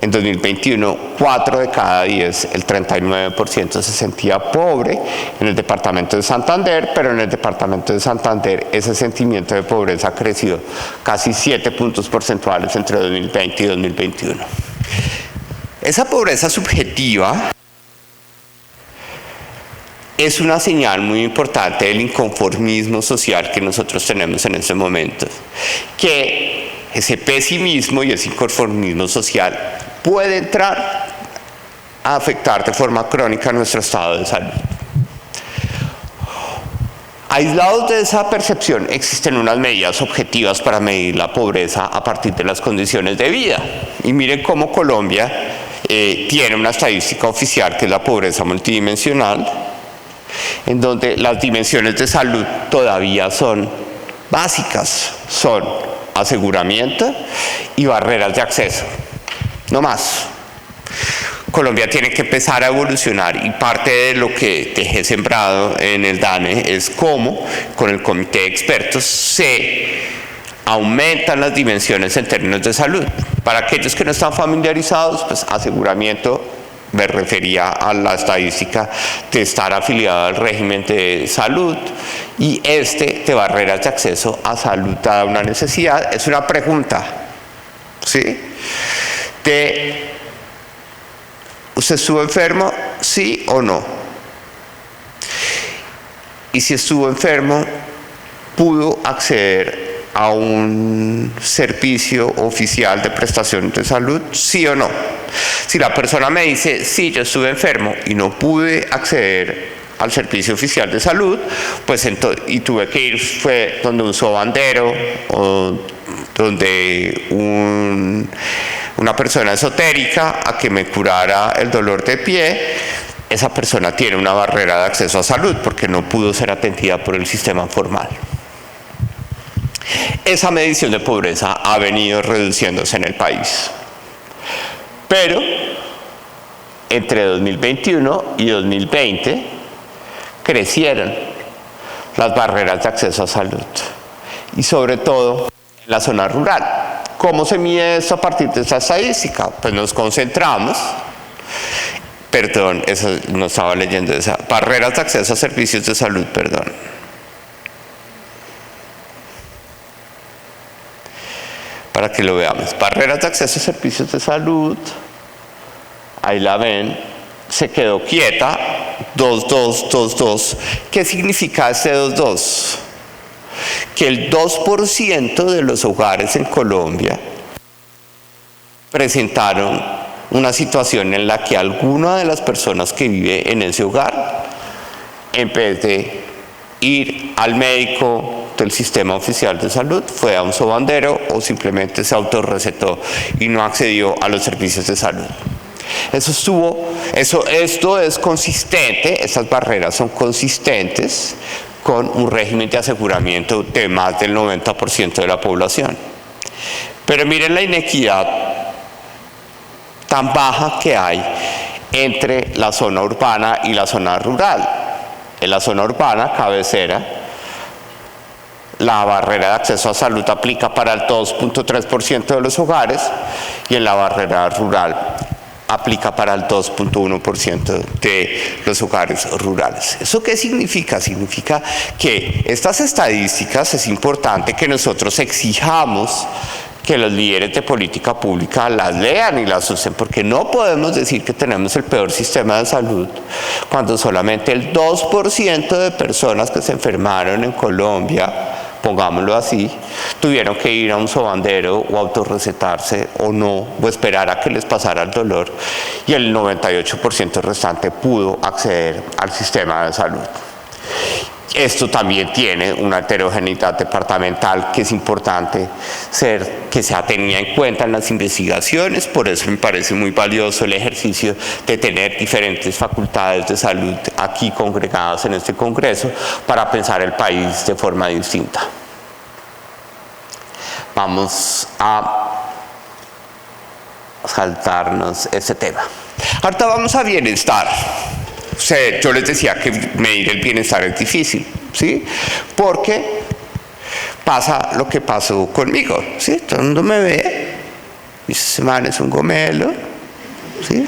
En 2021, 4 de cada 10, el 39% se sentía pobre en el departamento de Santander, pero en el departamento de Santander ese sentimiento de pobreza creció casi 7 puntos porcentuales entre 2020 y 2021. Esa pobreza subjetiva es una señal muy importante del inconformismo social que nosotros tenemos en este momento, que ese pesimismo y ese inconformismo social puede entrar a afectar de forma crónica nuestro estado de salud. Aislados de esa percepción, existen unas medidas objetivas para medir la pobreza a partir de las condiciones de vida. Y miren cómo Colombia tiene una estadística oficial que es la pobreza multidimensional, en donde las dimensiones de salud todavía son básicas, son aseguramiento y barreras de acceso, no más. Colombia tiene que empezar a evolucionar y parte de lo que dejé sembrado en el DANE es cómo con el comité de expertos se aumentan las dimensiones en términos de salud. Para aquellos que no están familiarizados, pues aseguramiento me refería a la estadística de estar afiliado al régimen de salud y de barreras de acceso a salud dada una necesidad. Es una pregunta, ¿sí? ¿Usted estuvo enfermo? ¿Sí o no? Y si estuvo enfermo, ¿pudo acceder a un servicio oficial de prestación de salud? ¿Sí o no? Si la persona me dice, sí, yo estuve enfermo y no pude acceder al servicio oficial de salud, pues y tuve que ir, fue donde un sobandero o donde una persona esotérica a que me curara el dolor de pie, esa persona tiene una barrera de acceso a salud porque no pudo ser atendida por el sistema formal. Esa medición de pobreza ha venido reduciéndose en el país. Pero entre 2021 y 2020 crecieron las barreras de acceso a salud y sobre todo en la zona rural. ¿Cómo se mide esto a partir de esta estadística? Pues nos concentramos, perdón, eso no estaba leyendo esa, barreras de acceso a servicios de salud, perdón. Para que lo veamos, barreras de acceso a servicios de salud, ahí la ven, se quedó quieta, 2,2, ¿qué significa este 2,2? Que el 2% de los hogares en Colombia presentaron una situación en la que alguna de las personas que vive en ese hogar, en vez de ir al médico del sistema oficial de salud, fue a un sobandero o simplemente se autorrecetó y no accedió a los servicios de salud. Esto es consistente, estas barreras son consistentes con un régimen de aseguramiento de más del 90% de la población. Pero miren la inequidad tan baja que hay entre la zona urbana y la zona rural. En la zona urbana, cabecera, la barrera de acceso a salud aplica para el 2,3% de los hogares y en la barrera rural aplica para el 2,1% de los hogares rurales. ¿Eso qué significa? Significa que estas estadísticas es importante que nosotros exijamos que los líderes de política pública las lean y las usen, porque no podemos decir que tenemos el peor sistema de salud cuando solamente el 2% de personas que se enfermaron en Colombia, pongámoslo así, tuvieron que ir a un sobandero o autorrecetarse o no, o esperar a que les pasara el dolor, y el 98% restante pudo acceder al sistema de salud. Esto también tiene una heterogeneidad departamental que es importante que sea tenida en cuenta en las investigaciones, por eso me parece muy valioso el ejercicio de tener diferentes facultades de salud aquí congregadas en este congreso para pensar el país de forma distinta. Vamos a saltarnos este tema. Ahorita vamos a bienestar. Yo les decía que medir el bienestar es difícil, ¿sí? Porque pasa lo que pasó conmigo, ¿sí? Todo el mundo me ve, dice, ese man es un gomelo, ¿sí?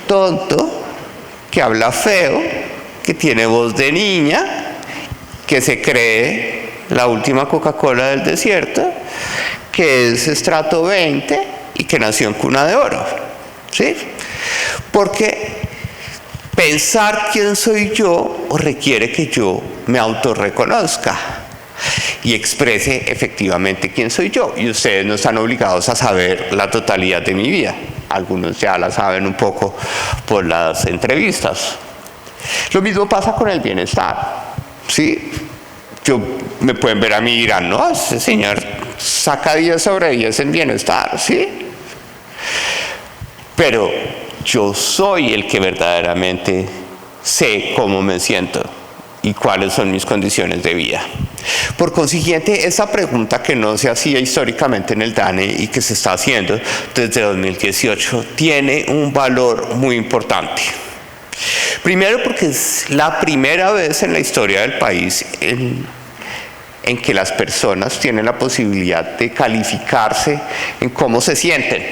Tonto, que habla feo, que tiene voz de niña, que se cree la última Coca-Cola del desierto, que es estrato 20 y que nació en cuna de oro, ¿sí? Porque pensar quién soy yo requiere que yo me autorreconozca y exprese efectivamente quién soy yo. Y ustedes no están obligados a saber la totalidad de mi vida. Algunos ya la saben un poco por las entrevistas. Lo mismo pasa con el bienestar, ¿sí? Me pueden ver a mí y dirán, no, ese señor saca 10 sobre 10 en bienestar, ¿sí? Pero yo soy el que verdaderamente sé cómo me siento y cuáles son mis condiciones de vida. Por consiguiente, esa pregunta que no se hacía históricamente en el DANE y que se está haciendo desde 2018 tiene un valor muy importante. Primero porque es la primera vez en la historia del país en que las personas tienen la posibilidad de calificarse en cómo se sienten.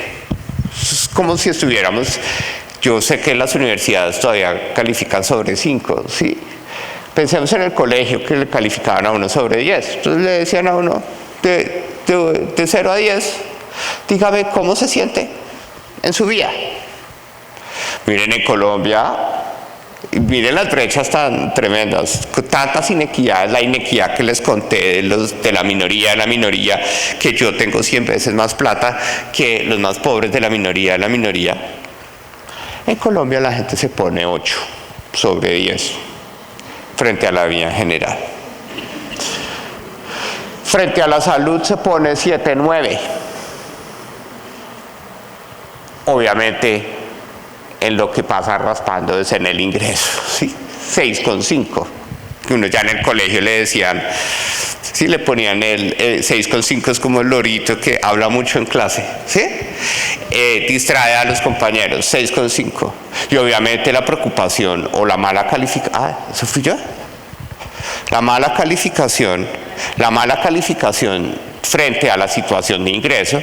Es como si estuviéramos, yo sé que las universidades todavía califican sobre 5, ¿sí? Pensemos en el colegio que le calificaban a uno sobre 10. Entonces le decían a uno, de 0 a 10, dígame cómo se siente en su vida. Miren en Colombia, miren las brechas tan tremendas, tantas inequidades, la inequidad que les conté de la minoría, que yo tengo 100 veces más plata que los más pobres de la minoría. En Colombia la gente se pone 8 sobre 10 frente a la vida en general. Frente a la salud se pone 7, 9. Obviamente, en lo que pasa raspando es en el ingreso, ¿sí? 6,5. Uno ya en el colegio le decían, sí, le ponían el 6,5 es como el lorito que habla mucho en clase, ¿sí? Distrae a los compañeros, 6,5. Y obviamente la preocupación o la mala calificación, ¿eso fui yo? La mala calificación frente a la situación de ingreso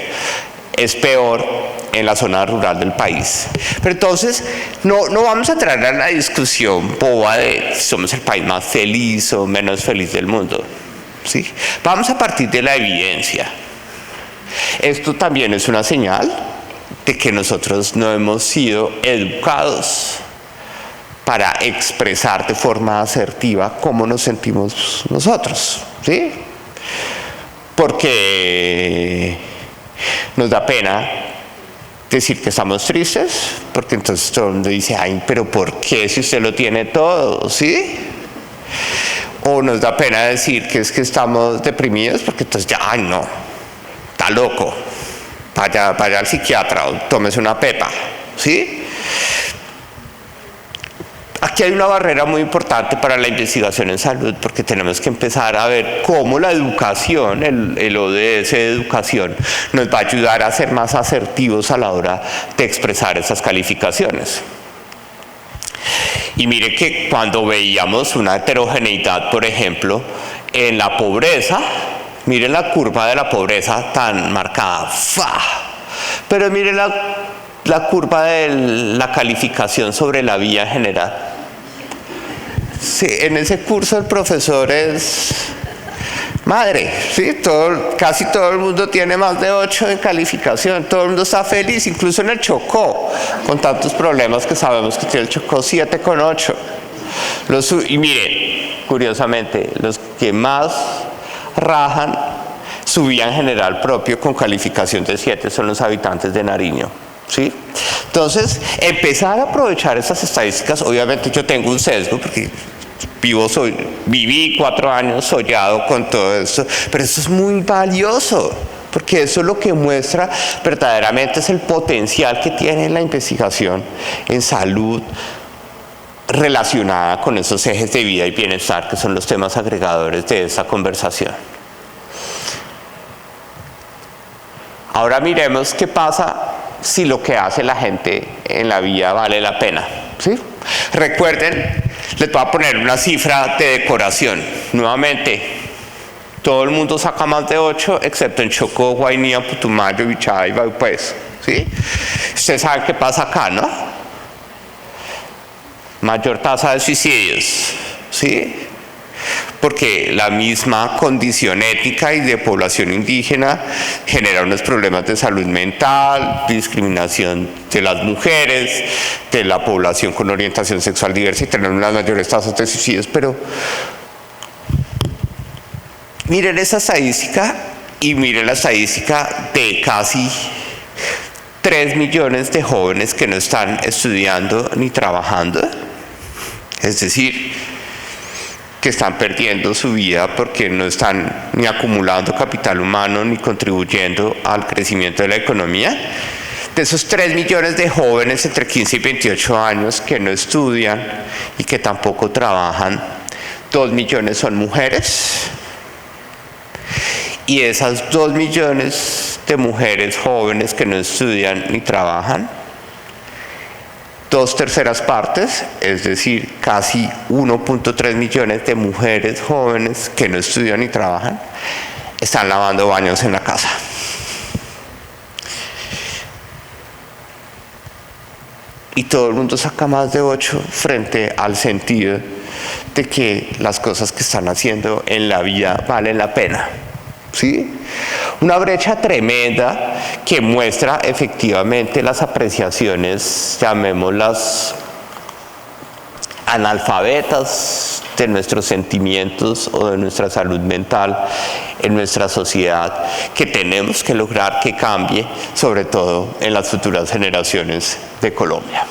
es peor en la zona rural del país. Pero entonces, no vamos a entrar a la discusión boba de si somos el país más feliz o menos feliz del mundo, ¿sí? Vamos a partir de la evidencia. Esto también es una señal de que nosotros no hemos sido educados para expresar de forma asertiva cómo nos sentimos nosotros, ¿sí? Porque nos da pena decir que estamos tristes, porque entonces todo el mundo dice, ay, pero ¿por qué si usted lo tiene todo? ¿Sí? O nos da pena decir que es que estamos deprimidos, porque entonces ya, ay, no, está loco, vaya al psiquiatra o tómese una pepa, ¿sí? Aquí hay una barrera muy importante para la investigación en salud, porque tenemos que empezar a ver cómo la educación, el ODS de educación, nos va a ayudar a ser más asertivos a la hora de expresar esas calificaciones. Y mire que cuando veíamos una heterogeneidad, por ejemplo, en la pobreza, mire la curva de la pobreza tan marcada, ¡fa! Pero mire la curva de la calificación sobre la vida en general. Sí, en ese curso el profesor es madre, ¿sí? Casi todo el mundo tiene más de 8 en calificación, todo el mundo está feliz, incluso en el Chocó, con tantos problemas que sabemos que tiene el Chocó, 7,8. Y miren, curiosamente, los que más rajan su vida en general propio con calificación de 7 son los habitantes de Nariño, ¿sí? Entonces, empezar a aprovechar estas estadísticas, obviamente yo tengo un sesgo porque viví 4 años soñado con todo esto, pero eso es muy valioso, porque eso lo que muestra verdaderamente es el potencial que tiene la investigación en salud relacionada con esos ejes de vida y bienestar que son los temas agregadores de esta conversación. Ahora miremos qué pasa si lo que hace la gente en la vida vale la pena, ¿sí? Recuerden, les voy a poner una cifra de decoración. Nuevamente, todo el mundo saca más de 8, excepto en Chocó, Guainía, Putumayo, Bichada y Vaupés, ¿sí? Ustedes saben qué pasa acá, ¿no? Mayor tasa de suicidios, ¿sí? Porque la misma condición étnica y de población indígena genera unos problemas de salud mental, discriminación de las mujeres, de la población con orientación sexual diversa y tener unas mayores tasas de suicidios. Pero miren esa estadística y miren la estadística de casi 3 millones de jóvenes que no están estudiando ni trabajando. Es decir, que están perdiendo su vida porque no están ni acumulando capital humano ni contribuyendo al crecimiento de la economía. De esos 3 millones de jóvenes entre 15 y 28 años que no estudian y que tampoco trabajan, 2 millones son mujeres. Y esas 2 millones de mujeres jóvenes que no estudian ni trabajan, 2/3 partes, es decir, casi 1.3 millones de mujeres jóvenes que no estudian ni trabajan, están lavando baños en la casa. Y todo el mundo saca más de 8 frente al sentido de que las cosas que están haciendo en la vida valen la pena. ¿Sí? Una brecha tremenda que muestra efectivamente las apreciaciones, llamémoslas analfabetas, de nuestros sentimientos o de nuestra salud mental en nuestra sociedad, que tenemos que lograr que cambie, sobre todo en las futuras generaciones de Colombia.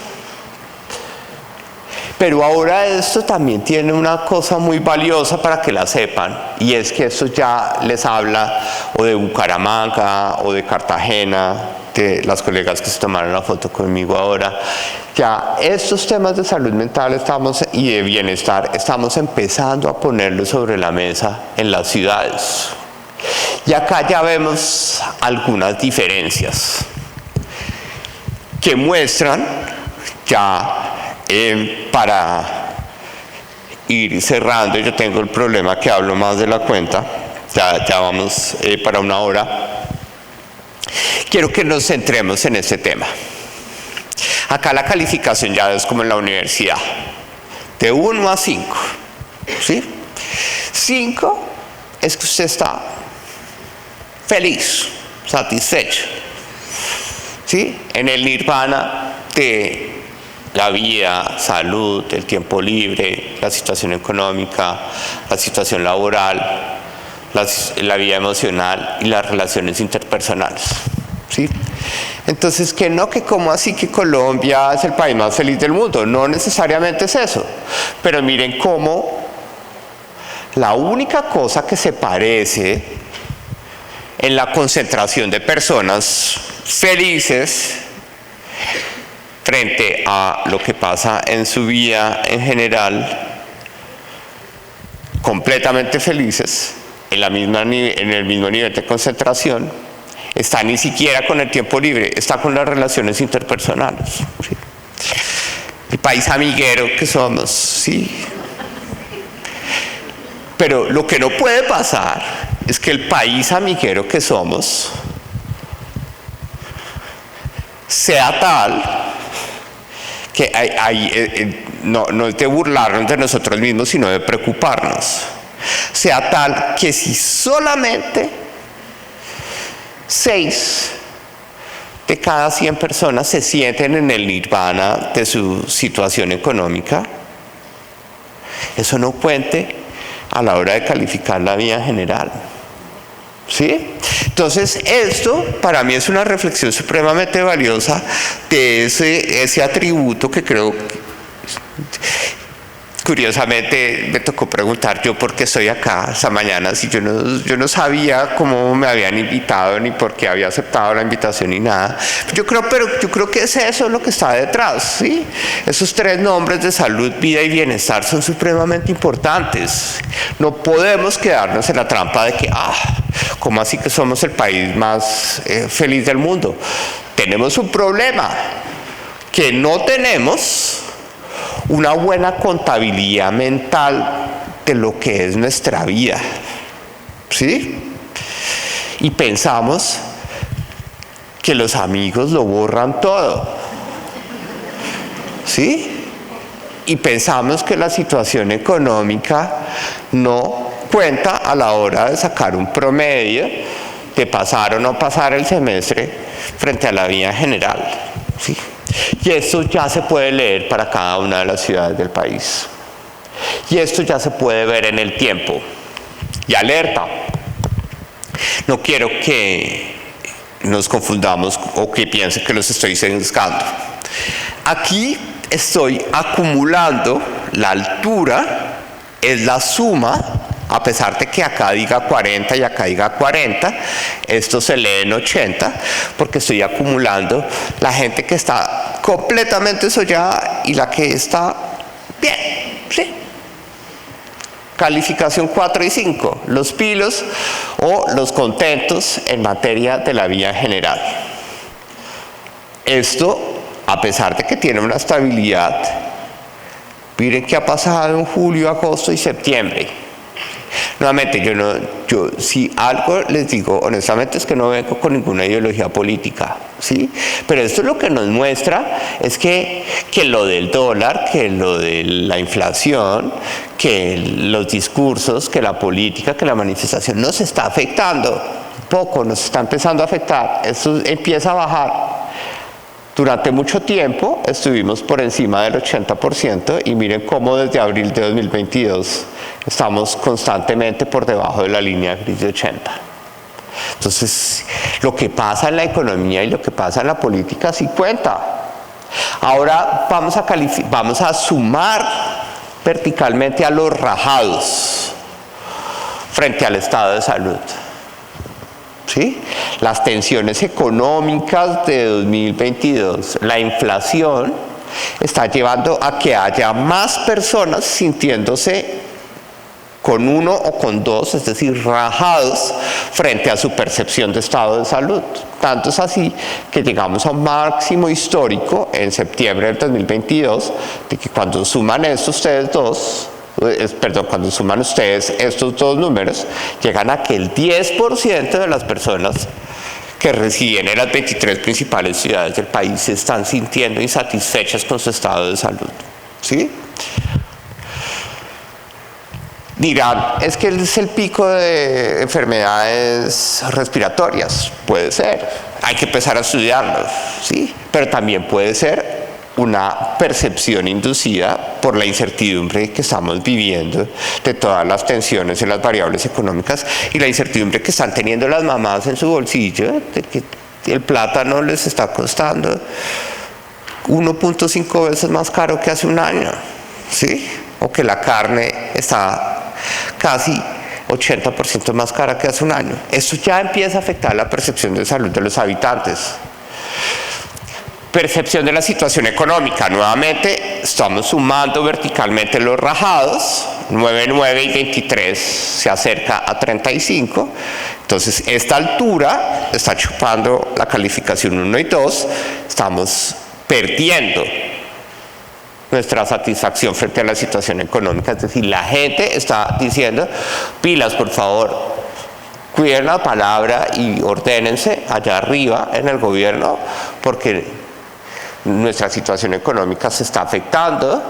Pero ahora esto también tiene una cosa muy valiosa para que la sepan, y es que esto ya les habla o de Bucaramanga o de Cartagena, de las colegas que se tomaron la foto conmigo ahora. Ya estos temas de salud mental y de bienestar estamos empezando a ponerlos sobre la mesa en las ciudades. Y acá ya vemos algunas diferencias que muestran ya para ir cerrando. Yo tengo el problema que hablo más de la cuenta, ya vamos para 1 hora. Quiero que nos centremos en este tema. Acá la calificación ya es como en la universidad, de 1 a 5, ¿sí? 5 es que usted está feliz, satisfecho, ¿sí? En el nirvana de la vida, salud, el tiempo libre, la situación económica, la situación laboral, la vida emocional y las relaciones interpersonales, ¿sí? Entonces, que cómo así que Colombia es el país más feliz del mundo. No necesariamente es eso, pero miren cómo la única cosa que se parece en la concentración de personas felices frente a lo que pasa en su vida en general, completamente felices, en el mismo nivel de concentración, está ni siquiera con el tiempo libre, está con las relaciones interpersonales. ¿Sí? El país amiguero que somos, sí. Pero lo que no puede pasar es que el país amiguero que somos sea tal que no es de burlarnos de nosotros mismos, sino de preocuparnos. Sea tal que si solamente 6 de cada 100 personas se sienten en el nirvana de su situación económica, eso no cuente a la hora de calificar la vida general. ¿Sí? Entonces, esto para mí es una reflexión supremamente valiosa de ese atributo que creo, curiosamente me tocó preguntar yo por qué estoy acá esta mañana, si yo no sabía cómo me habían invitado ni por qué había aceptado la invitación ni nada. Yo creo que es eso lo que está detrás, ¿sí? Esos 3 nombres de salud, vida y bienestar son supremamente importantes. No podemos quedarnos en la trampa de que, ¿cómo así que somos el país más feliz del mundo? Tenemos un problema, que no tenemos una buena contabilidad mental de lo que es nuestra vida, ¿sí? Y pensamos que los amigos lo borran todo, ¿sí? Y pensamos que la situación económica no cuenta a la hora de sacar un promedio, de pasar o no pasar el semestre frente a la vida general, ¿sí? Y esto ya se puede leer para cada una de las ciudades del país. Y esto ya se puede ver en el tiempo. Y alerta, no quiero que nos confundamos o que piensen que los estoy sesgando. Aquí estoy acumulando la altura, es la suma, a pesar de que acá diga 40 y acá diga 40, esto se lee en 80, porque estoy acumulando la gente que está completamente soñada y la que está bien, ¿sí? Calificación 4 y 5, los pilos o los contentos en materia de la vida general. Esto, a pesar de que tiene una estabilidad, miren qué ha pasado en julio, agosto y septiembre. Nuevamente, yo si algo les digo honestamente es que no vengo con ninguna ideología política, ¿sí? Pero esto lo que nos muestra es que lo del dólar, que lo de la inflación, que los discursos, que la política, que la manifestación nos está afectando un poco, nos está empezando a afectar. Esto empieza a bajar. Durante mucho tiempo estuvimos por encima del 80% y miren cómo desde abril de 2022 estamos constantemente por debajo de la línea gris de 80. Entonces, lo que pasa en la economía y lo que pasa en la política sí cuenta. Ahora vamos a sumar verticalmente a los rajados frente al estado de salud. ¿Sí? Las tensiones económicas de 2022, la inflación está llevando a que haya más personas sintiéndose con uno o con dos, es decir, rajados frente a su percepción de estado de salud. Tanto es así que llegamos a un máximo histórico en septiembre del 2022, de que cuando suman cuando suman ustedes estos dos números, llegan a que el 10% de las personas que residen en las 23 principales ciudades del país se están sintiendo insatisfechas con su estado de salud, ¿sí? Dirán, es que es el pico de enfermedades respiratorias. Puede ser, hay que empezar a estudiarlos, ¿sí? Pero también puede ser una percepción inducida por la incertidumbre que estamos viviendo de todas las tensiones en las variables económicas y la incertidumbre que están teniendo las mamás en su bolsillo, de que el plátano les está costando 1.5 veces más caro que hace un año, ¿sí? O que la carne está casi 80% más cara que hace un año. Esto ya empieza a afectar la percepción de salud de los habitantes. Percepción de la situación económica. Nuevamente estamos sumando verticalmente los rajados, 9, 9 y 23 se acerca a 35. Entonces esta altura está chupando la calificación 1 y 2, estamos perdiendo nuestra satisfacción frente a la situación económica. Es decir, la gente está diciendo, pilas por favor, cuiden la palabra y ordénense allá arriba en el gobierno, porque nuestra situación económica se está afectando,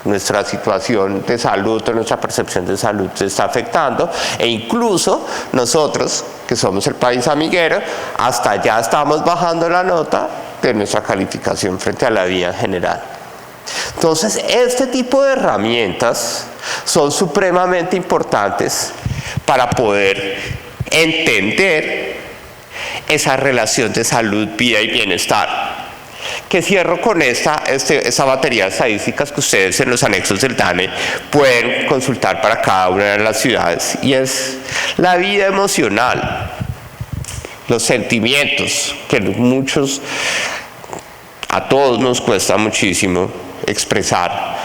nuestra situación de salud o nuestra percepción de salud se está afectando, e incluso nosotros, que somos el país amiguero, hasta ya estamos bajando la nota de nuestra calificación frente a la vida general. Entonces, este tipo de herramientas son supremamente importantes para poder entender esa relación de salud, vida y bienestar. Que cierro con esa batería de estadísticas que ustedes en los anexos del DANE pueden consultar para cada una de las ciudades, y es la vida emocional, los sentimientos que a todos nos cuesta muchísimo expresar.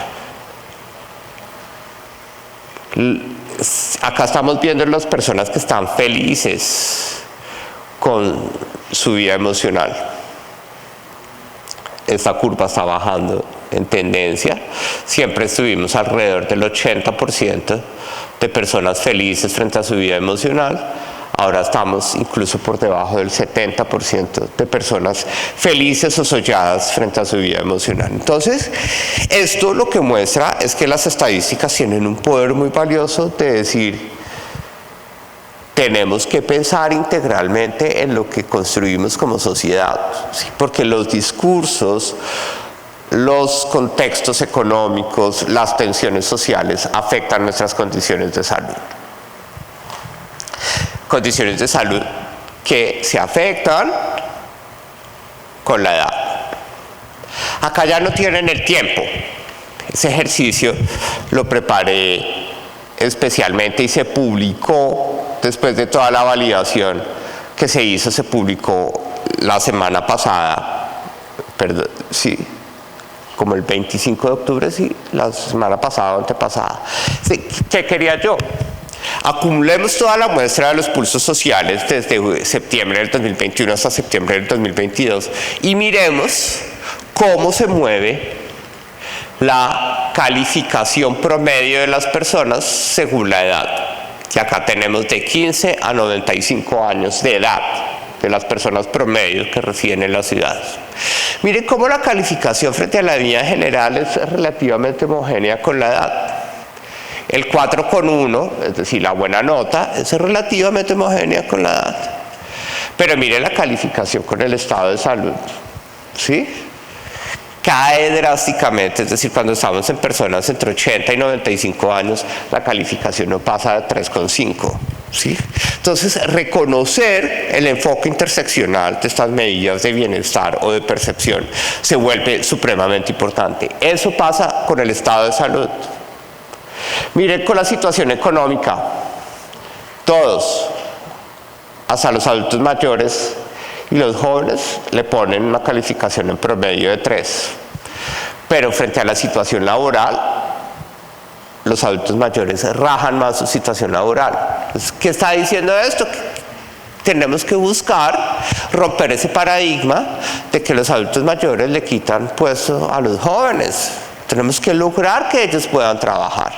Acá estamos viendo las personas que están felices con su vida emocional. Esta curva está bajando en tendencia. Siempre estuvimos alrededor del 80% de personas felices frente a su vida emocional. Ahora estamos incluso por debajo del 70% de personas felices o solladas frente a su vida emocional. Entonces, esto lo que muestra es que las estadísticas tienen un poder muy valioso de decir: tenemos que pensar integralmente en lo que construimos como sociedad, ¿sí? Porque los discursos, los contextos económicos, las tensiones sociales afectan nuestras condiciones de salud. Condiciones de salud que se afectan con la edad. Acá ya no tienen el tiempo. Ese ejercicio lo preparé especialmente y se publicó después de toda la validación que se hizo. Se publicó la semana pasada, perdón, sí, como el 25 de octubre, sí, la semana pasada o antepasada. Sí, ¿qué quería yo? Acumulemos toda la muestra de los pulsos sociales desde septiembre del 2021 hasta septiembre del 2022 y miremos cómo se mueve la calificación promedio de las personas según la edad. Y acá tenemos de 15 a 95 años de edad de las personas promedio que residen en las ciudades. Miren cómo la calificación frente a la vida general es relativamente homogénea con la edad. El 4,1, es decir, la buena nota, es relativamente homogénea con la edad. Pero mire la calificación con el estado de salud, ¿sí? Cae drásticamente, es decir, cuando estamos en personas entre 80 y 95 años, la calificación no pasa de 3,5, ¿sí? Entonces, reconocer el enfoque interseccional de estas medidas de bienestar o de percepción se vuelve supremamente importante. Eso pasa con el estado de salud. Miren con la situación económica, todos, hasta los adultos mayores y los jóvenes, le ponen una calificación en promedio de 3. Pero frente a la situación laboral, los adultos mayores rajan más su situación laboral. Entonces, ¿qué está diciendo esto? Tenemos que buscar romper ese paradigma de que los adultos mayores le quitan puesto a los jóvenes. Tenemos que lograr que ellos puedan trabajar,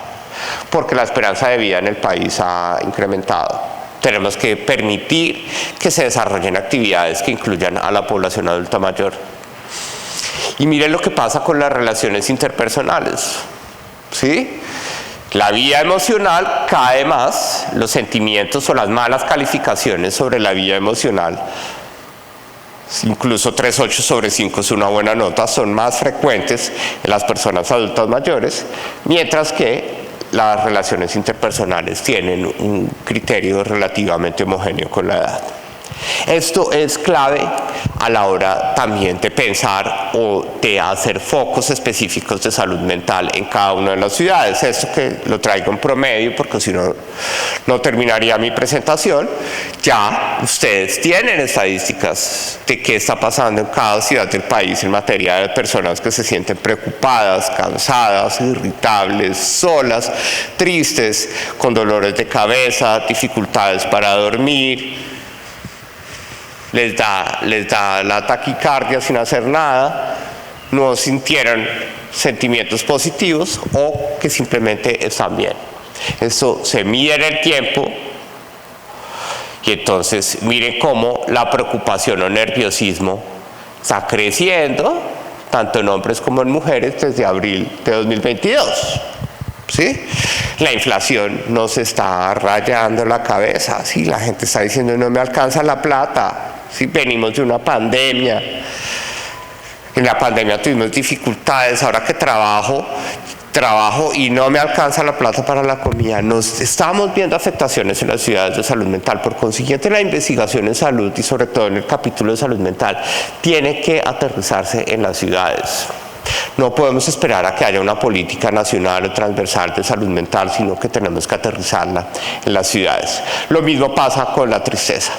porque la esperanza de vida en el país ha incrementado. Tenemos que permitir que se desarrollen actividades que incluyan a la población adulta mayor. Y miren lo que pasa con las relaciones interpersonales, ¿sí? La vida emocional cae más, los sentimientos o las malas calificaciones sobre la vida emocional, incluso 3,8 sobre 5 es una buena nota, son más frecuentes en las personas adultas mayores, mientras que las relaciones interpersonales tienen un criterio relativamente homogéneo con la edad. Esto es clave a la hora también de pensar o de hacer focos específicos de salud mental en cada una de las ciudades. Esto que lo traigo en promedio porque si no, no terminaría mi presentación. Ya ustedes tienen estadísticas de qué está pasando en cada ciudad del país en materia de personas que se sienten preocupadas, cansadas, irritables, solas, tristes, con dolores de cabeza, dificultades para dormir. Les da la taquicardia sin hacer nada, no sintieron sentimientos positivos o que simplemente están bien. Esto se mide en el tiempo y entonces miren cómo la preocupación o nerviosismo está creciendo tanto en hombres como en mujeres desde abril de 2022. ¿Sí? La inflación nos está rayando la cabeza, ¿sí? La gente está diciendo no me alcanza la plata. Sí, venimos de una pandemia, en la pandemia tuvimos dificultades, ahora que trabajo y no me alcanza la plata para la comida. Nos estamos viendo afectaciones en las ciudades de salud mental. Por consiguiente, la investigación en salud y sobre todo en el capítulo de salud mental tiene que aterrizarse en las ciudades. No podemos esperar a que haya una política nacional o transversal de salud mental, sino que tenemos que aterrizarla en las ciudades. Lo mismo pasa con la tristeza.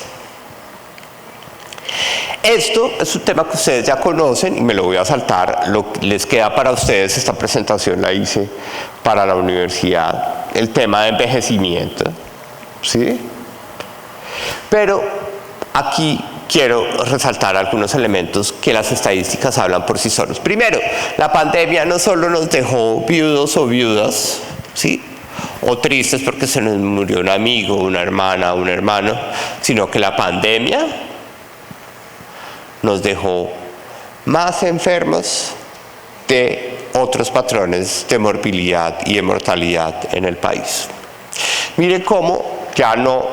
Esto es un tema que ustedes ya conocen y me lo voy a saltar. Lo que les queda para ustedes, esta presentación la hice para la universidad, el tema de envejecimiento, ¿sí? Pero aquí quiero resaltar algunos elementos que las estadísticas hablan por sí solos. Primero, la pandemia no solo nos dejó viudos o viudas, ¿sí? o tristes porque se nos murió un amigo, una hermana, un hermano, sino que la pandemia nos dejó más enfermos de otros patrones de morbilidad y de mortalidad en el país. Mire cómo ya no,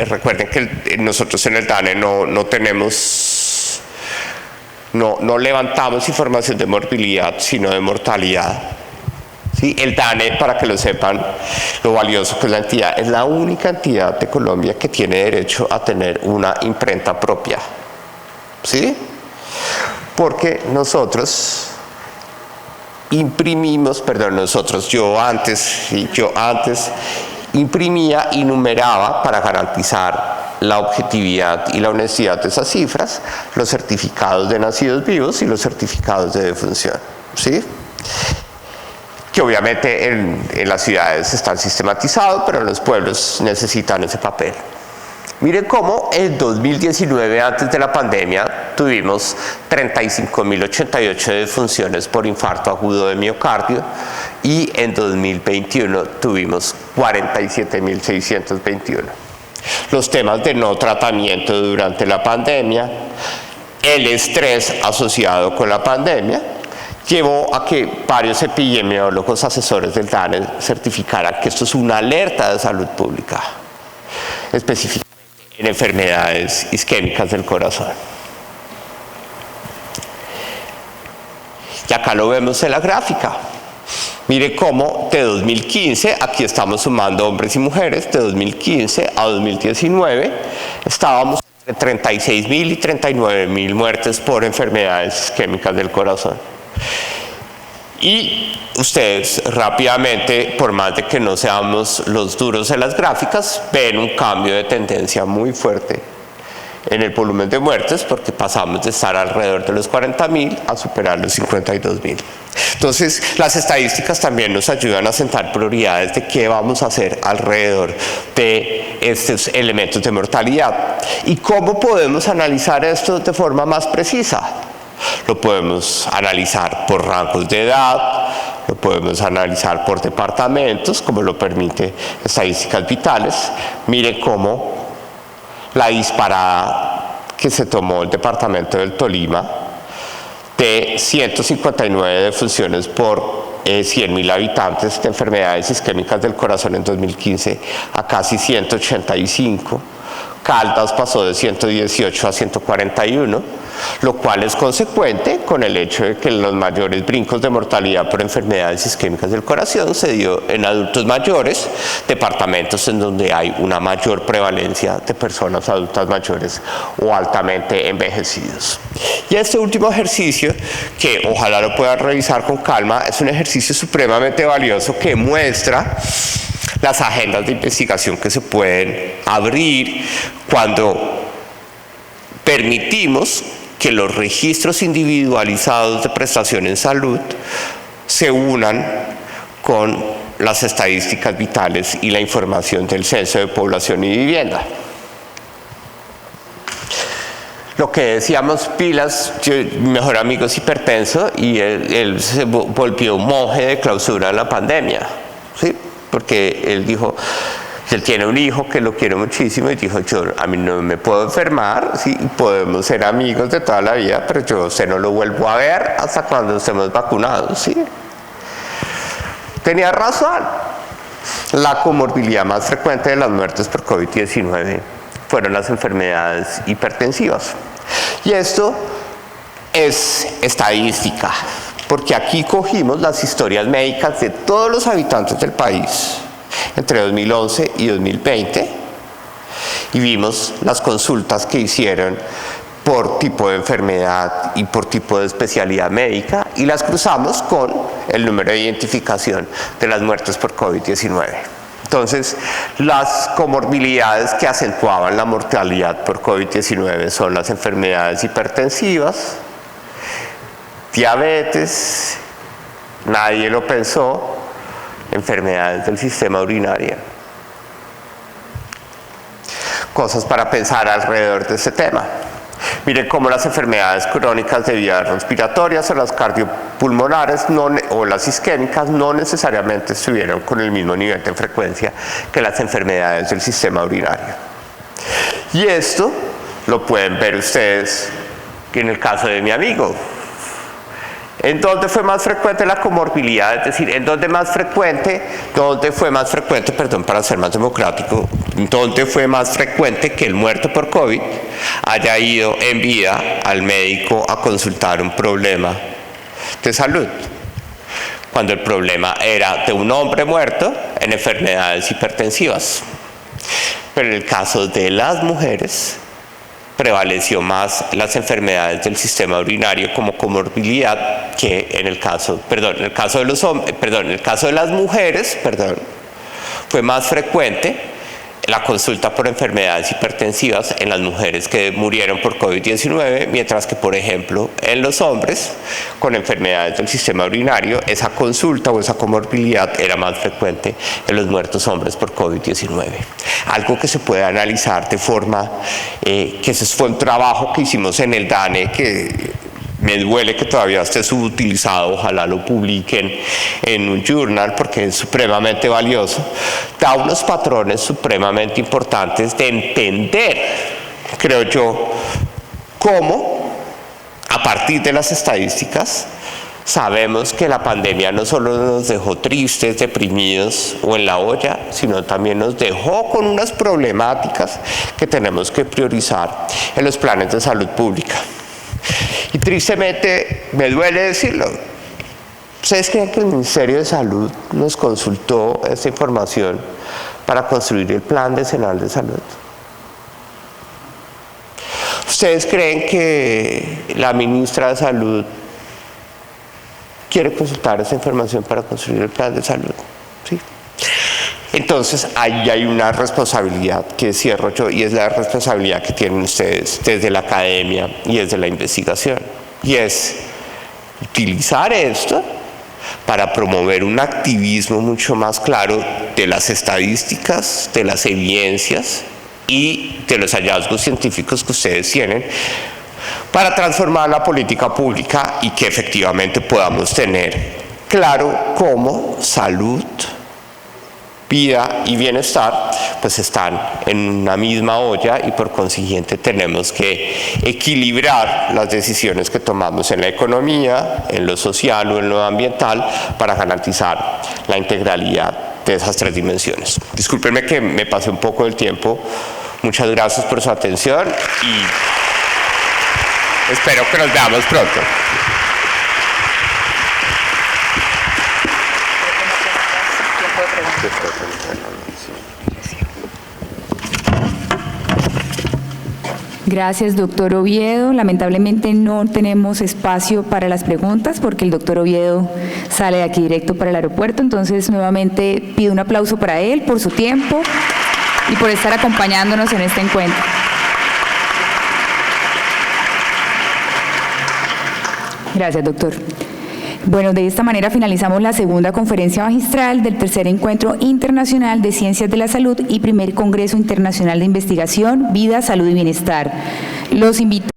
recuerden que nosotros en el DANE no tenemos, no levantamos información de morbilidad, sino de mortalidad. ¿Sí? El DANE, para que lo sepan, lo valioso que es la entidad, es la única entidad de Colombia que tiene derecho a tener una imprenta propia. ¿Sí? Porque nosotros imprimimos, yo antes imprimía y numeraba para garantizar la objetividad y la honestidad de esas cifras, los certificados de nacidos vivos y los certificados de defunción, ¿sí? Que obviamente en las ciudades están sistematizados, pero en los pueblos necesitan ese papel. Miren cómo en 2019, antes de la pandemia, tuvimos 35.088 defunciones por infarto agudo de miocardio y en 2021 tuvimos 47.621. Los temas de no tratamiento durante la pandemia, el estrés asociado con la pandemia, llevó a que varios epidemiólogos asesores del DANE certificaran que esto es una alerta de salud pública, específicamente en enfermedades isquémicas del corazón. Y acá lo vemos en la gráfica. Mire cómo de 2015, aquí estamos sumando hombres y mujeres, de 2015 a 2019 estábamos entre 36.000 y 39.000 muertes por enfermedades isquémicas del corazón. Y ustedes rápidamente, por más de que no seamos los duros en las gráficas, ven un cambio de tendencia muy fuerte en el volumen de muertes, porque pasamos de estar alrededor de los 40.000 a superar los 52.000. Entonces, las estadísticas también nos ayudan a sentar prioridades de qué vamos a hacer alrededor de estos elementos de mortalidad. ¿Y cómo podemos analizar esto de forma más precisa? Lo podemos analizar por rangos de edad, lo podemos analizar por departamentos, como lo permite estadísticas vitales. Miren cómo la disparada que se tomó el departamento del Tolima, de 159 defunciones por 100.000 habitantes de enfermedades isquémicas del corazón en 2015 a casi 185. Caldas pasó de 118 a 141, lo cual es consecuente con el hecho de que los mayores brincos de mortalidad por enfermedades isquémicas del corazón se dio en adultos mayores, departamentos en donde hay una mayor prevalencia de personas adultas mayores o altamente envejecidos. Y este último ejercicio, que ojalá lo puedan revisar con calma, es un ejercicio supremamente valioso que muestra las agendas de investigación que se pueden abrir cuando permitimos que los registros individualizados de prestación en salud se unan con las estadísticas vitales y la información del Censo de Población y Vivienda. Lo que decíamos, pilas, mi mejor amigo es hipertenso y él se volvió monje de clausura en la pandemia, ¿sí? Porque él dijo, él tiene un hijo que lo quiere muchísimo y dijo, a mí no me puedo enfermar, sí, podemos ser amigos de toda la vida, pero yo usted no lo vuelvo a ver hasta cuando estemos vacunados, ¿sí? Tenía razón. La comorbilidad más frecuente de las muertes por COVID-19 fueron las enfermedades hipertensivas. Y esto es estadística, porque aquí cogimos las historias médicas de todos los habitantes del país entre 2011 y 2020 y vimos las consultas que hicieron por tipo de enfermedad y por tipo de especialidad médica y las cruzamos con el número de identificación de las muertes por COVID-19. Entonces, las comorbilidades que acentuaban la mortalidad por COVID-19 son las enfermedades hipertensivas, diabetes, nadie lo pensó, enfermedades del sistema urinario. Cosas para pensar alrededor de este tema. Miren cómo las enfermedades crónicas de vías respiratorias o las cardiopulmonares o las isquémicas no necesariamente estuvieron con el mismo nivel de frecuencia que las enfermedades del sistema urinario. Y esto lo pueden ver ustedes en el caso de mi amigo. ¿En dónde fue más frecuente la comorbilidad? Es decir, ¿en dónde fue más frecuente, perdón, para ser más democrático, dónde fue más frecuente que el muerto por COVID haya ido en vida al médico a consultar un problema de salud? Cuando el problema era de un hombre muerto en enfermedades hipertensivas. Pero en el caso de las mujeres, prevaleció más las enfermedades del sistema urinario como comorbilidad que en el caso de las mujeres, fue más frecuente la consulta por enfermedades hipertensivas en las mujeres que murieron por COVID-19, mientras que, por ejemplo, en los hombres con enfermedades del sistema urinario, esa consulta o esa comorbilidad era más frecuente en los muertos hombres por COVID-19. Algo que se puede analizar de forma, que ese fue un trabajo que hicimos en el DANE, que me duele que todavía esté subutilizado, ojalá lo publiquen en un journal porque es supremamente valioso, da unos patrones supremamente importantes de entender, creo yo, cómo a partir de las estadísticas sabemos que la pandemia no solo nos dejó tristes, deprimidos o en la olla, sino también nos dejó con unas problemáticas que tenemos que priorizar en los planes de salud pública. Y tristemente, me duele decirlo, ¿ustedes creen que el Ministerio de Salud nos consultó esta información para construir el Plan Decenal de Salud? ¿Ustedes creen que la ministra de Salud quiere consultar esa información para construir el Plan de Salud? ¿Sí? Entonces, ahí hay una responsabilidad que cierro yo, y es la responsabilidad que tienen ustedes desde la academia y desde la investigación, y es utilizar esto para promover un activismo mucho más claro de las estadísticas, de las evidencias y de los hallazgos científicos que ustedes tienen para transformar la política pública y que efectivamente podamos tener claro cómo salud, vida y bienestar pues están en una misma olla, y por consiguiente tenemos que equilibrar las decisiones que tomamos en la economía, en lo social o en lo ambiental para garantizar la integralidad de esas tres dimensiones. Discúlpenme que me pasé un poco del tiempo. Muchas gracias por su atención y espero que nos veamos pronto. Gracias, doctor Oviedo. Lamentablemente no tenemos espacio para las preguntas porque el doctor Oviedo sale de aquí directo para el aeropuerto. Entonces, nuevamente pido un aplauso para él por su tiempo y por estar acompañándonos en este encuentro. Gracias, doctor. Bueno, de esta manera finalizamos la segunda conferencia magistral del tercer encuentro internacional de ciencias de la salud y primer congreso internacional de investigación, vida, salud y bienestar. Los invito